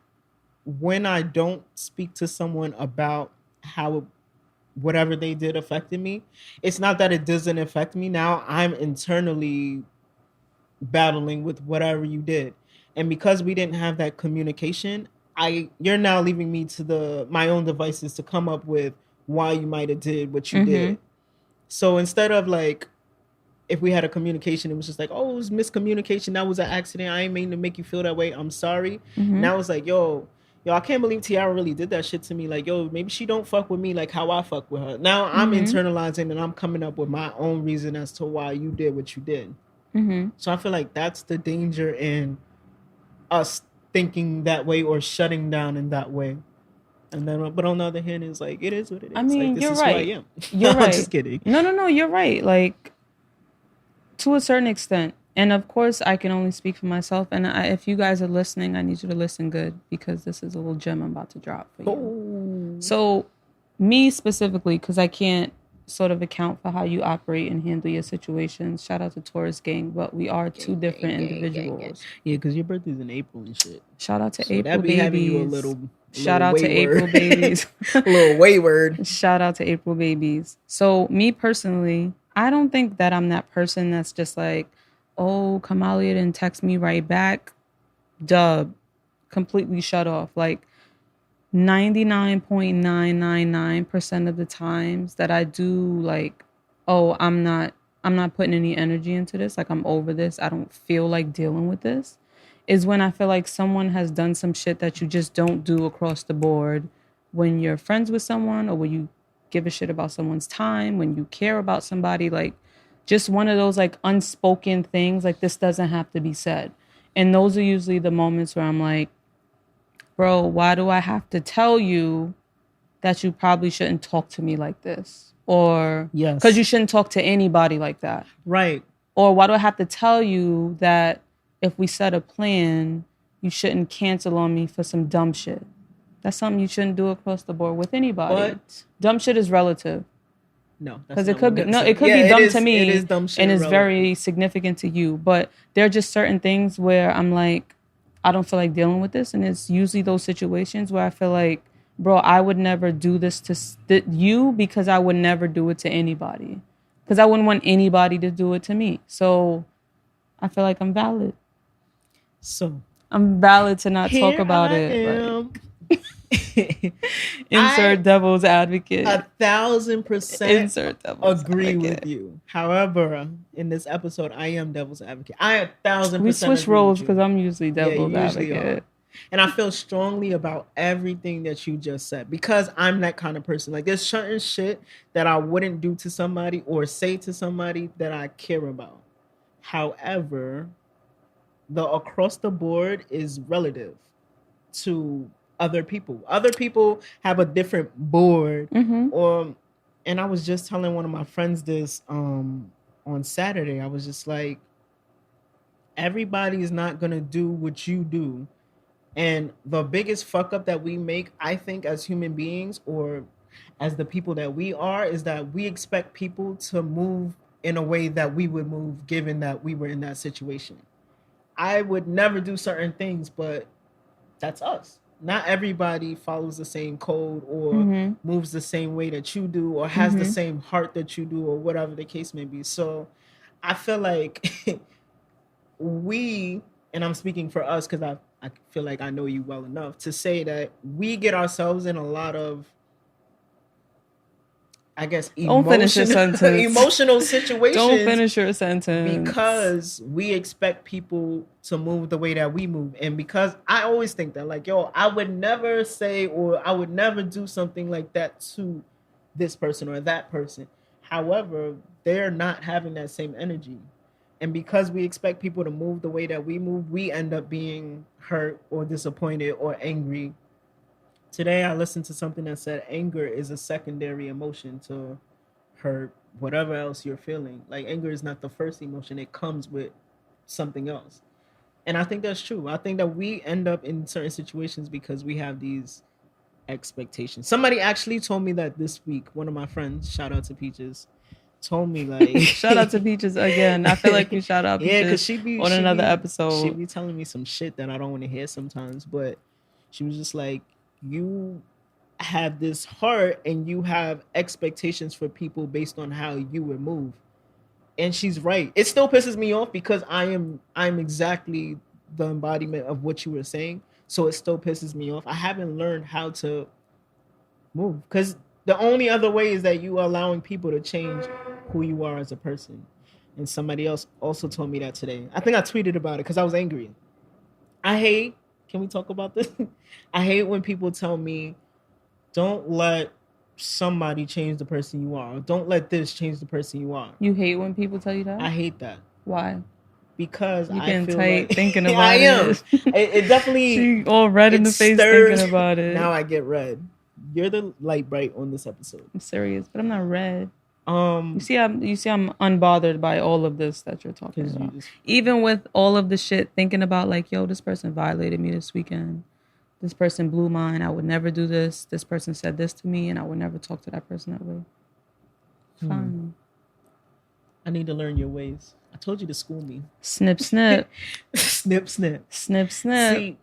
B: when I don't speak to someone about how whatever they did affected me, it's not that it doesn't affect me. Now I'm internally battling with whatever you did, and because we didn't have that communication, you're now leaving me to my own devices to come up with why you might have did what you did. So instead of like, if we had a communication, it was just like, oh, it was miscommunication, that was an accident, I ain't mean to make you feel that way, I'm sorry. Now it's like, yo, I can't believe Tiara really did that shit to me. Like, yo, maybe she don't fuck with me like how I fuck with her. Now I'm internalizing and I'm coming up with my own reason as to why you did what you did. So I feel like that's the danger in us thinking that way or shutting down in that way. And then, but on the other hand, it's like, it is what it is.
A: I mean,
B: like, this
A: you're
B: is
A: right.
B: Who I am.
A: You're right.
B: I'm just kidding.
A: No, you're right. Like, to a certain extent. And of course, I can only speak for myself. And if you guys are listening, I need you to listen good, because this is a little gem I'm about to drop for you.
B: Oh.
A: So, me specifically, because I can't sort of account for how you operate and handle your situations. Shout out to Taurus gang, but we are two different individuals.
B: Yeah, because your birthday's in April and shit.
A: Shout out to
B: So
A: April
B: that be
A: babies.
B: having you a little
A: Shout out to April babies.
B: A little wayward.
A: Shout out to April babies. So me personally, I don't think that I'm that person that's just like, oh, Kamalia didn't text me right back. Dub. Completely shut off. Like 99.999% of the times that I do, like, oh, I'm not putting any energy into this. Like, I'm over this. I don't feel like dealing with this. Is when I feel like someone has done some shit that you just don't do across the board when you're friends with someone, or when you give a shit about someone's time, when you care about somebody. Like, just one of those like unspoken things, like, this doesn't have to be said. And those are usually the moments where I'm like, bro, why do I have to tell you that you probably shouldn't talk to me like this? Or,
B: yes,
A: because you shouldn't talk to anybody like that.
B: Right.
A: Or why do I have to tell you that if we set a plan, you shouldn't cancel on me for some dumb shit? That's something you shouldn't do across the board with anybody.
B: But
A: dumb shit is relative.
B: No,
A: because it could be be dumb to me,
B: it is dumb shit
A: and it's
B: relevant.
A: very significant to you. But there are just certain things where I'm like, I don't feel like dealing with this, and it's usually those situations where I feel like, bro, I would never do this to you, because I would never do it to anybody, because I wouldn't want anybody to do it to me. So I feel like I'm valid.
B: So
A: I'm valid to not talk about it. Insert devil's advocate.
B: 1,000%
A: insert devil's
B: agree
A: advocate.
B: with you. However, in this episode, I am devil's advocate. I 1,000%.
A: We switch roles because I'm usually devil's advocate.
B: And I feel strongly about everything that you just said, because I'm that kind of person. Like, there's certain shit that I wouldn't do to somebody or say to somebody that I care about. However, the across the board is relative to other people. Other people have a different board. And I was just telling one of my friends this on Saturday. I was just like, everybody is not gonna do what you do, And the biggest fuck up that we make, I think, as human beings or as the people that we are, is that we expect people to move in a way that we would move given that we were in that situation. I would never do certain things, but that's us. Not everybody follows the same code or moves the same way that you do or has the same heart that you do or whatever the case may be. So I feel like we, and I'm speaking for us because I feel like I know you well enough to say that we get ourselves in a lot of, I guess, emotional situations.
A: Don't finish your sentence.
B: Because we expect people to move the way that we move. And because I always think that, like, yo, I would never say or I would never do something like that to this person or that person. However, they're not having that same energy. And because we expect people to move the way that we move, we end up being hurt or disappointed or angry. Today, I listened to something that said anger is a secondary emotion to hurt, whatever else you're feeling. Like, anger is not the first emotion. It comes with something else. And I think that's true. I think that we end up in certain situations because we have these expectations. Somebody actually told me that this week. One of my friends, shout out to Peaches, told me, like...
A: Shout out to Peaches again. I feel like we shout out Peaches
B: because she be
A: another episode.
B: She be telling me some shit that I don't want to hear sometimes. But she was just like, you have this heart and you have expectations for people based on how you would move. And she's right. It still pisses me off because I'm exactly the embodiment of what you were saying. So it still pisses me off. I haven't learned how to move because the only other way is that you are allowing people to change who you are as a person. And somebody else also told me that today. I think I tweeted about it because I was angry. Can we talk about this? I hate when people tell me, don't let somebody change the person you are. Or don't let this change the person you are.
A: You hate when people tell you that?
B: I hate that.
A: Why?
B: Because
A: you
B: I feel
A: tight
B: like...
A: thinking about
B: I am.
A: it.
B: It definitely...
A: She all red in the face thinking about it.
B: Now I get red. You're the light bright on this episode.
A: I'm serious, but I'm not red. You see, I'm unbothered by all of this that you're talking about. Even with all of the shit, thinking about like, yo, this person violated me this weekend. This person blew mine. I would never do this. This person said this to me, and I would never talk to that person that way. Fine.
B: I need to learn your ways. I told you to school me.
A: Snip, snip.
B: Snip, snip.
A: Snip, snip.
B: See,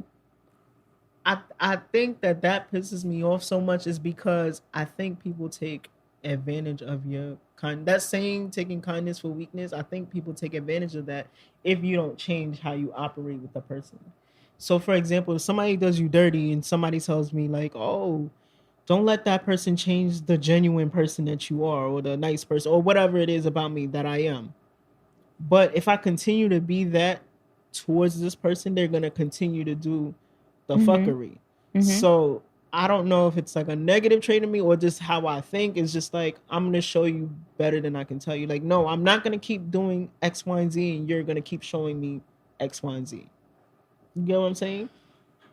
B: I think that pisses me off so much is because I think people take advantage of your kind. That saying, taking kindness for weakness, I think people take advantage of that if you don't change how you operate with the person. So, for example, if somebody does you dirty and somebody tells me like, oh, don't let that person change the genuine person that you are or the nice person or whatever it is about me that I am. But if I continue to be that towards this person, they're going to continue to do the fuckery. So I don't know if it's like a negative trait in me or just how I think. It's just like, I'm going to show you better than I can tell you. Like, no, I'm not going to keep doing X, Y, and Z and you're going to keep showing me X, Y, and Z. You get what I'm saying?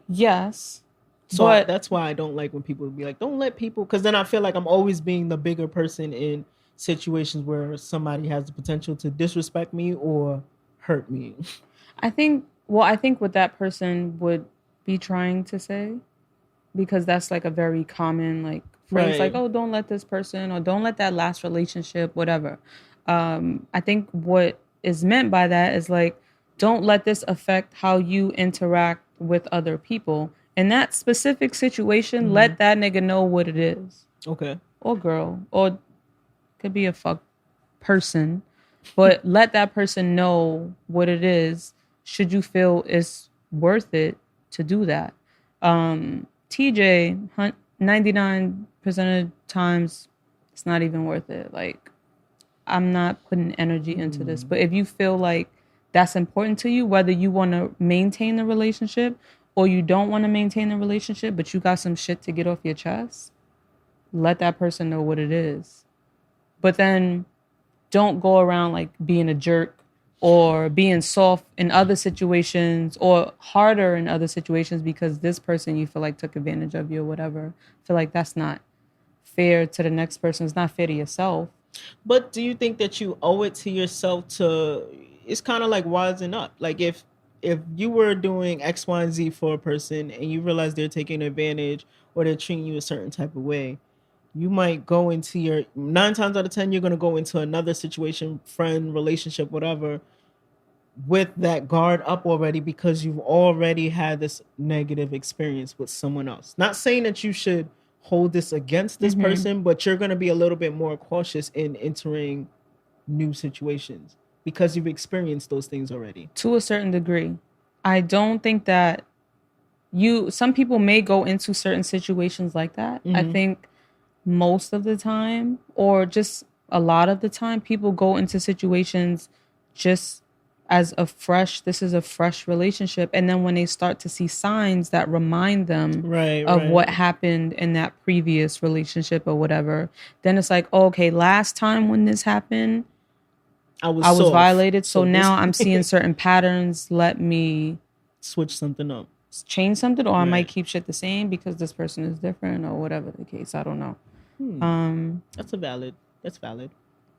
A: Yes.
B: So that's why I don't like when people be like, don't let people, because then I feel like I'm always being the bigger person in situations where somebody has the potential to disrespect me or hurt me.
A: I think what that person would be trying to say, because that's like a very common like phrase, like, oh, don't let this person or don't let that last relationship, whatever. I think what is meant by that is like, don't let this affect how you interact with other people. In that specific situation, let that nigga know what it is.
B: Okay.
A: Or girl. Or could be a fuck person. But let that person know what it is should you feel it's worth it to do that. TJ, 99% of the times, it's not even worth it. Like, I'm not putting energy into this. But if you feel like that's important to you, whether you want to maintain the relationship or you don't want to maintain the relationship, but you got some shit to get off your chest, let that person know what it is. But then don't go around like being a jerk or being soft in other situations or harder in other situations because this person you feel like took advantage of you or whatever. I feel like that's not fair to the next person. It's not fair to yourself.
B: But do you think that you owe it to yourself to... It's kind of like wising up. Like if if you were doing X, Y, and Z for a person and you realize they're taking advantage or they're treating you a certain type of way, you might go into your 9 times out of 10, you're going to go into another situation, friend, relationship, whatever, with that guard up already because you've already had this negative experience with someone else. Not saying that you should hold this against this person, but you're going to be a little bit more cautious in entering new situations because you've experienced those things already.
A: To a certain degree. I don't think that some people may go into certain situations like that. I think most of the time, or just a lot of the time, people go into situations just as this is a fresh relationship. And then when they start to see signs that remind them of what happened in that previous relationship or whatever, then it's like, oh, okay, last time when this happened, I was violated. So now I'm seeing certain patterns. Let me
B: switch something up,
A: change something, or I might keep shit the same because this person is different or whatever the case. I don't know.
B: That's valid.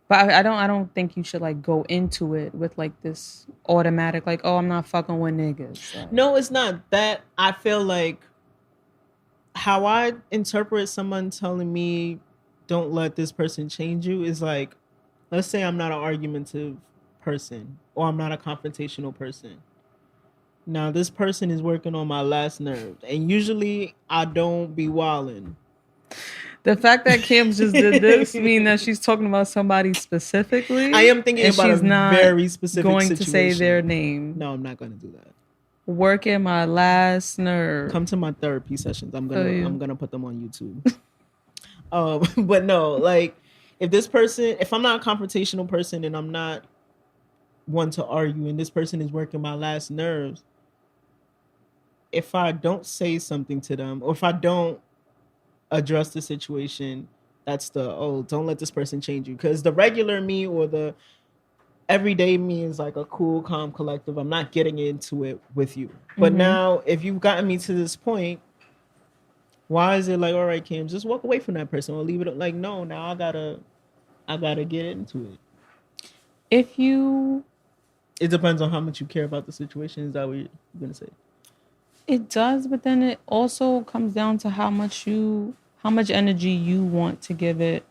A: But I don't think you should like go into it with like this automatic like, oh, I'm not fucking with niggas. Like,
B: no, it's not that. I feel like how I interpret someone telling me don't let this person change you is like, let's say I'm not an argumentative person or I'm not a confrontational person. Now this person is working on my last nerve, and usually I don't be wilding.
A: The fact that Kim just did this mean that she's talking about somebody specifically.
B: I am thinking about she's not very specific
A: going
B: situation.
A: To say their name.
B: No, I'm not going to do that.
A: Working my last nerve.
B: Come to my therapy sessions. I'm gonna put them on YouTube. But no, like if I'm not a confrontational person and I'm not one to argue, and this person is working my last nerves, if I don't say something to them or if I don't address the situation, that's don't let this person change you. Because the regular me or the everyday me is like a cool, calm, collective. I'm not getting into it with you. But now, if you've gotten me to this point, why is it like, all right, Kim, just walk away from that person or leave it? Like, no, now I gotta get into it. It depends on how much you care about the situation. Is that what you're gonna say?
A: It does, but then it also comes down to how much energy you want to give it,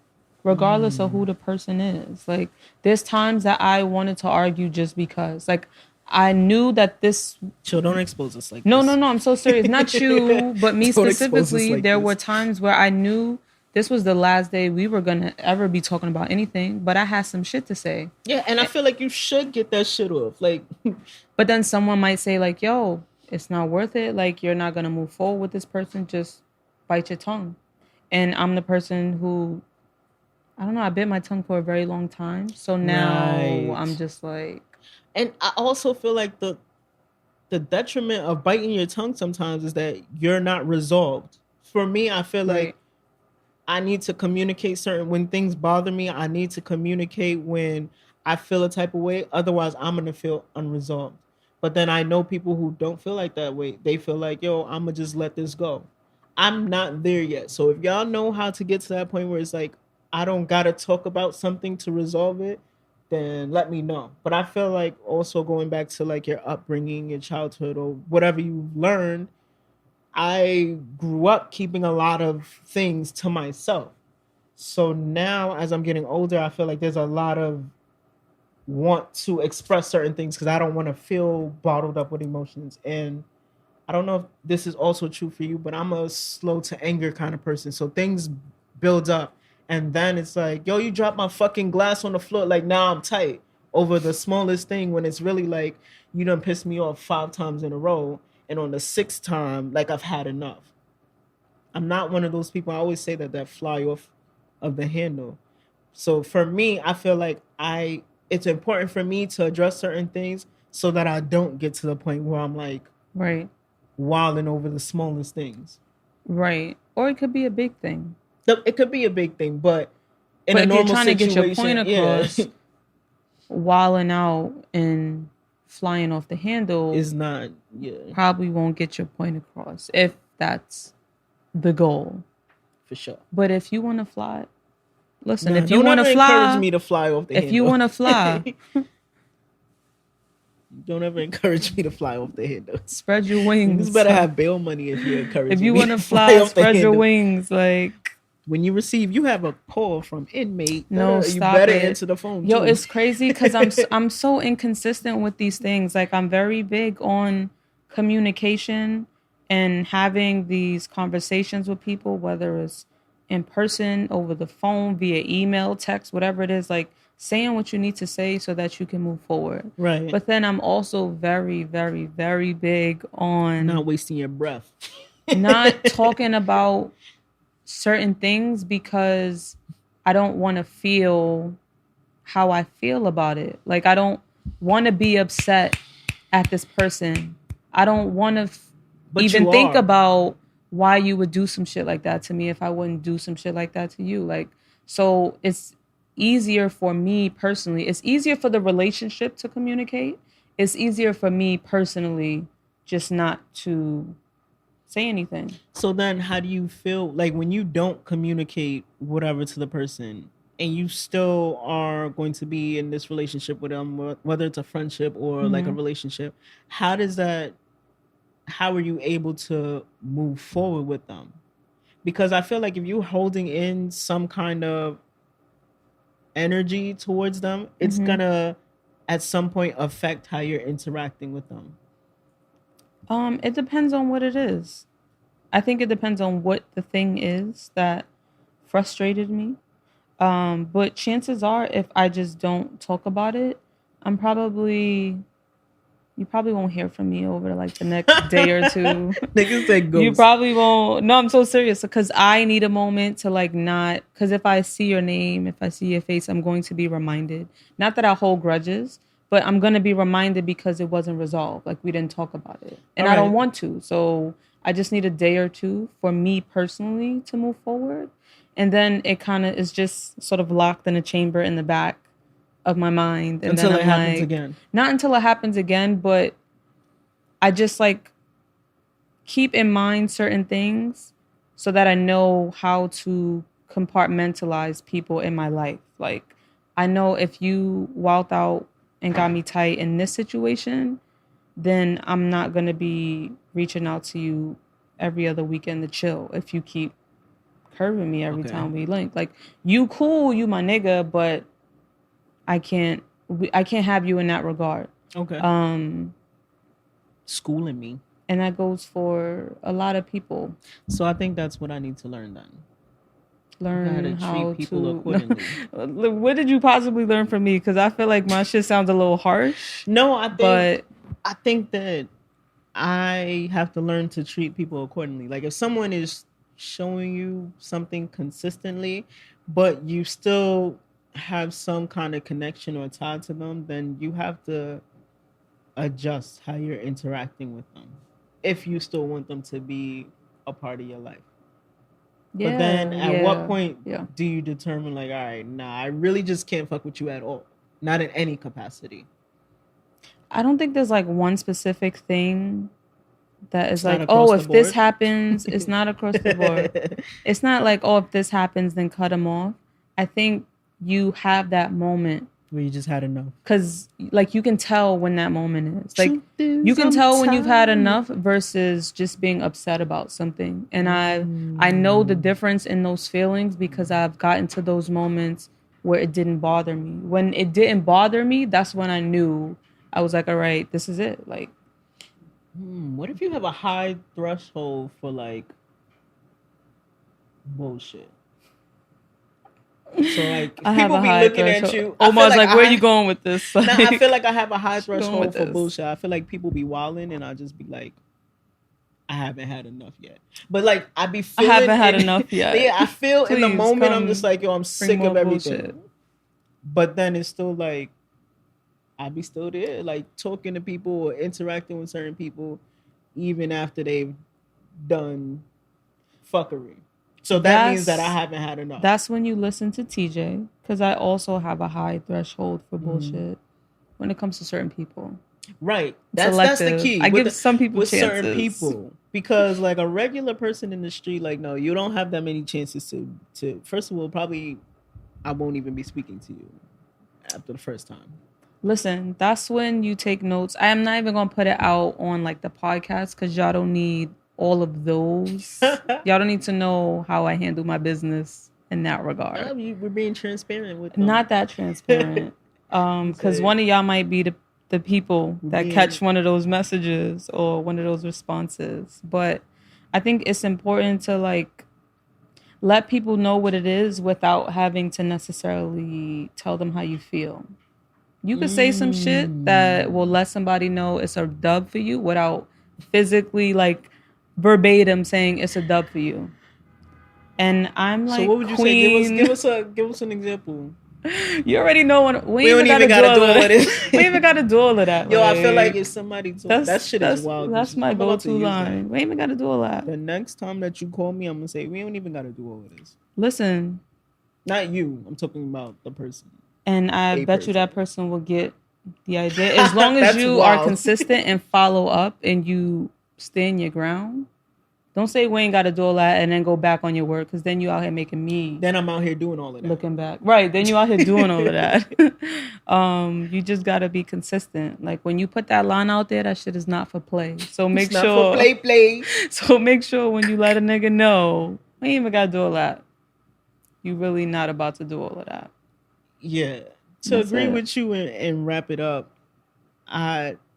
A: regardless of who the person is. Like, there's times that I wanted to argue just because, like, I knew that this.
B: Chill, don't expose us like
A: no,
B: this.
A: No, I'm so serious. Not you, but me specifically. Like there were times where I knew this was the last day we were gonna ever be talking about anything, but I had some shit to say.
B: Yeah, and I feel like you should get that shit off. Like,
A: but then someone might say, like, yo, it's not worth it. Like, you're not going to move forward with this person. Just bite your tongue. And I'm the person who, I don't know, I bit my tongue for a very long time. So now I'm just like.
B: And I also feel like the detriment of biting your tongue sometimes is that you're not resolved. For me, I feel like I need to communicate when things bother me. I need to communicate when I feel a type of way. Otherwise, I'm going to feel unresolved. But then I know people who don't feel like that way. They feel like, yo, I'm going to just let this go. I'm not there yet. So if y'all know how to get to that point where it's like, I don't got to talk about something to resolve it, then let me know. But I feel like also going back to like your upbringing, your childhood, or whatever you learned, I grew up keeping a lot of things to myself. So now as I'm getting older, I feel like there's a lot of want to express certain things because I don't want to feel bottled up with emotions. And I don't know if this is also true for you, but I'm a slow to anger kind of person. So things build up and then it's like, yo, you dropped my fucking glass on the floor. Like, now I'm tight over the smallest thing when it's really like, you done pissed me off 5 times in a row. And on the 6th time, like, I've had enough. I'm not one of those people. I always say that fly off of the handle. So for me, I feel like it's important for me to address certain things so that I don't get to the point where I'm like wilding over the smallest things.
A: Right. Or it could be a big thing.
B: It could be a big thing, but in a normal situation,
A: if you're trying to get your point across, wilding out and flying off the handle
B: is not,
A: probably won't get your point across if that's the goal.
B: For sure.
A: But if you want to fly, listen, if you want to fly,
B: encourage me to fly off the handle.
A: If you want to fly,
B: Don't ever encourage me to fly off the handle.
A: Spread your
B: You
A: wings.
B: just better have bail money if you encourage
A: If you
B: me
A: want to
B: to
A: fly,
B: off the
A: spread your
B: handle.
A: wings. Like,
B: When you receive, you have a call from inmate.
A: no,
B: You
A: stop
B: better
A: it.
B: answer the phone.
A: Yo,
B: too.
A: it's crazy because I'm so inconsistent with these things. Like, I'm very big on communication and having these conversations with people, whether it's in person, over the phone, via email, text, whatever it is. Like, saying what you need to say so that you can move forward.
B: Right.
A: But then I'm also very, very, very big on
B: Not wasting your breath.
A: not talking about certain things because I don't want to feel how I feel about it. Like, I don't want to be upset at this person. I don't want to
B: But
A: even
B: you
A: think
B: are.
A: about why you would do some shit like that to me if I wouldn't do some shit like that to you. Like, so it's easier for me personally. It's easier for the relationship to communicate. It's easier for me personally just not to say anything.
B: So then, how do you feel like when you don't communicate whatever to the person, and you still are going to be in this relationship with them, whether it's a friendship or like a relationship? How does that? How are you able to move forward with them? Because I feel like if you're holding in some kind of energy towards them, it's gonna at some point affect how you're interacting with them.
A: It depends on what it is. I think it depends on what the thing is that frustrated me. But chances are, if I just don't talk about it, you probably won't hear from me over like the next day or two.
B: Niggas say ghost.
A: You probably won't. No, I'm so serious because I need a moment to like not. Because if I see your name, if I see your face, I'm going to be reminded. Not that I hold grudges, but I'm going to be reminded because it wasn't resolved. Like, we didn't talk about it. And I don't want to. So I just need a day or two for me personally to move forward. And then it kind of is just sort of locked in a chamber in the back of my mind. And
B: until
A: then
B: it
A: I'm
B: happens
A: like,
B: again.
A: Not until it happens again, but I just like keep in mind certain things so that I know how to compartmentalize people in my life. Like, I know if you walked out and got me tight in this situation, then I'm not going to be reaching out to you every other weekend to chill if you keep curving me every time we link. Like, you cool, you my nigga, but I can't have you in that regard.
B: Okay. Schooling me.
A: And that goes for a lot of people.
B: So I think that's what I need to learn then.
A: Learn how
B: treat people
A: to
B: accordingly.
A: What did you possibly learn from me? Because I feel like my shit sounds a little harsh.
B: No, I think that I have to learn to treat people accordingly. Like, if someone is showing you something consistently, but you still have some kind of connection or tie to them, then you have to adjust how you're interacting with them if you still want them to be a part of your life. But then at what point do you determine, like, all right, nah, I really just can't fuck with you at all? Not in any capacity.
A: I don't think there's like one specific thing that is like, oh, if this happens, it's not across the board. It's not like, oh, if this happens, then cut them off. I think you have that moment
B: where you just had enough.
A: Because, like, you can tell when that moment is. Like, you can tell when you've had enough versus just being upset about something. And I know the difference in those feelings because I've gotten to those moments where it didn't bother me. When it didn't bother me, that's when I knew. I was like, all right, this is it. Like,
B: what if you have a high threshold for, like, bullshit? So, like, people be looking at you.
A: Omar's like, where are you going with this?
B: Like, I feel like I have a high threshold for bullshit. I feel like people be wilding, and I just be like, I haven't had enough yet. But, like, I be feeling...
A: I haven't had enough yet.
B: Yeah, I feel in the moment, I'm just like, yo, I'm sick of everything. Bullshit. But then it's still like, I be still there, like, talking to people or interacting with certain people, even after they've done fuckery. So that means that I haven't had enough.
A: That's when you listen to TJ, because I also have a high threshold for bullshit when it comes to certain people.
B: Right. That's the key.
A: I give some people
B: with
A: chances.
B: Certain people. Because, like, a regular person in the street, like, no, you don't have that many chances to first of all, probably I won't even be speaking to you after the first time.
A: Listen, that's when you take notes. I am not even gonna put it out on like the podcast because y'all don't need all of those. Y'all don't need to know how I handle my business in that regard.
B: We're being transparent with them.
A: Not that transparent. Because one of y'all might be the people that catch one of those messages or one of those responses. But I think it's important to like let people know what it is without having to necessarily tell them how you feel. You could say some shit that will let somebody know it's a dub for you without physically like verbatim saying it's a dub for you. And I'm like,
B: so what would you
A: queen.
B: say? Give us an example.
A: You already know what we
B: don't even gotta do all of this.
A: We even gotta do all of that.
B: Yo,
A: like,
B: I feel like if somebody told that shit is wild.
A: That's my go-to line. We ain't even gotta do all that.
B: The next time that you call me, I'm gonna say we don't even gotta do all of this.
A: Listen,
B: not you. I'm talking about the person.
A: And I bet you that person will get the idea. As long as you are consistent and follow up and you stand your ground. Don't say we ain't got to do all that and then go back on your word because then you out here making me.
B: Then I'm out here doing all of that.
A: Looking back. Right. Then you out here doing all of that. You just got to be consistent. Like when you put that line out there, that shit is not for play. So make
B: it's
A: sure.
B: Not for play.
A: So make sure when you let a nigga know, we ain't even got to do all that. You really not about to do all of that.
B: Yeah. To agree with you and wrap it up,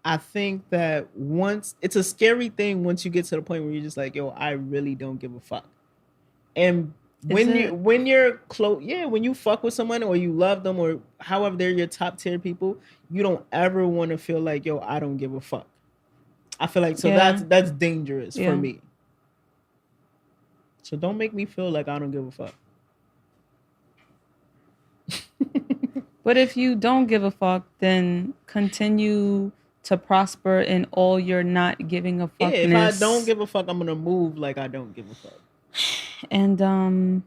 B: I think that once it's a scary thing once you get to the point where you're just like, yo, I really don't give a fuck. And when you're close, when you fuck with someone or you love them or however they're your top tier people, you don't ever want to feel like, yo, I don't give a fuck. I feel like that's dangerous for me. So don't make me feel like I don't give a fuck.
A: But if you don't give a fuck, then continue to prosper in all your not giving a fuckness.
B: Yeah, if I don't give a fuck, I'm gonna move like I don't give a fuck.
A: And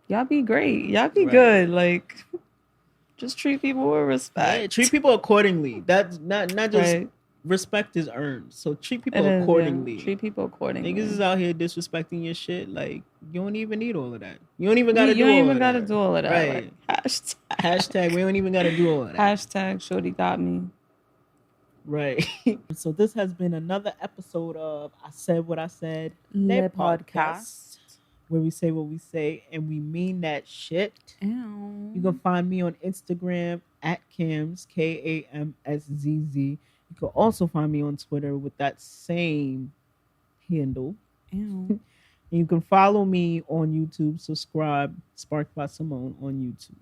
A: y'all be great. Y'all be good. Like, just treat people with respect.
B: Yeah, treat people accordingly. That's not just respect is earned. So treat people accordingly.
A: Treat people accordingly.
B: Niggas is out here disrespecting your shit. Like, you don't even need all of that. You don't even gotta do all of that. You don't even gotta do all of that.
A: Right.
B: Like, hashtag we don't even gotta do all of that.
A: Hashtag shorty got me.
B: Right. So this has been another episode of I Said What I Said, Le podcast, where we say what we say and we mean that shit.
A: Ow.
B: You can find me on Instagram at Kams, KAMSZZ. You can also find me on Twitter with that same handle.
A: Ew.
B: And you can follow me on YouTube. Subscribe, Sparked by Simone on YouTube.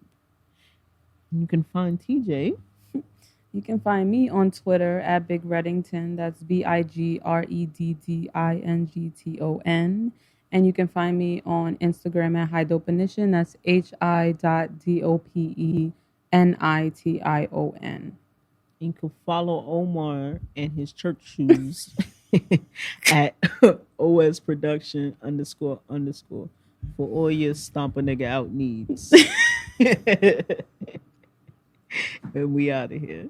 B: And you can find TJ.
A: You can find me on Twitter at Big Reddington. That's BigReddington. And you can find me on Instagram at High Dopenition. That's HI.DOPENITION.
B: You can follow Omar and his church shoes at OS Production __ for all your stomp a nigga out needs. And we out of here.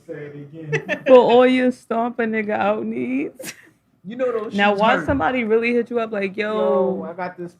C: Say it again.
A: For all your stomp a nigga out needs.
B: You know those.
A: Now, watch somebody really hit you up like, yo,
B: I got this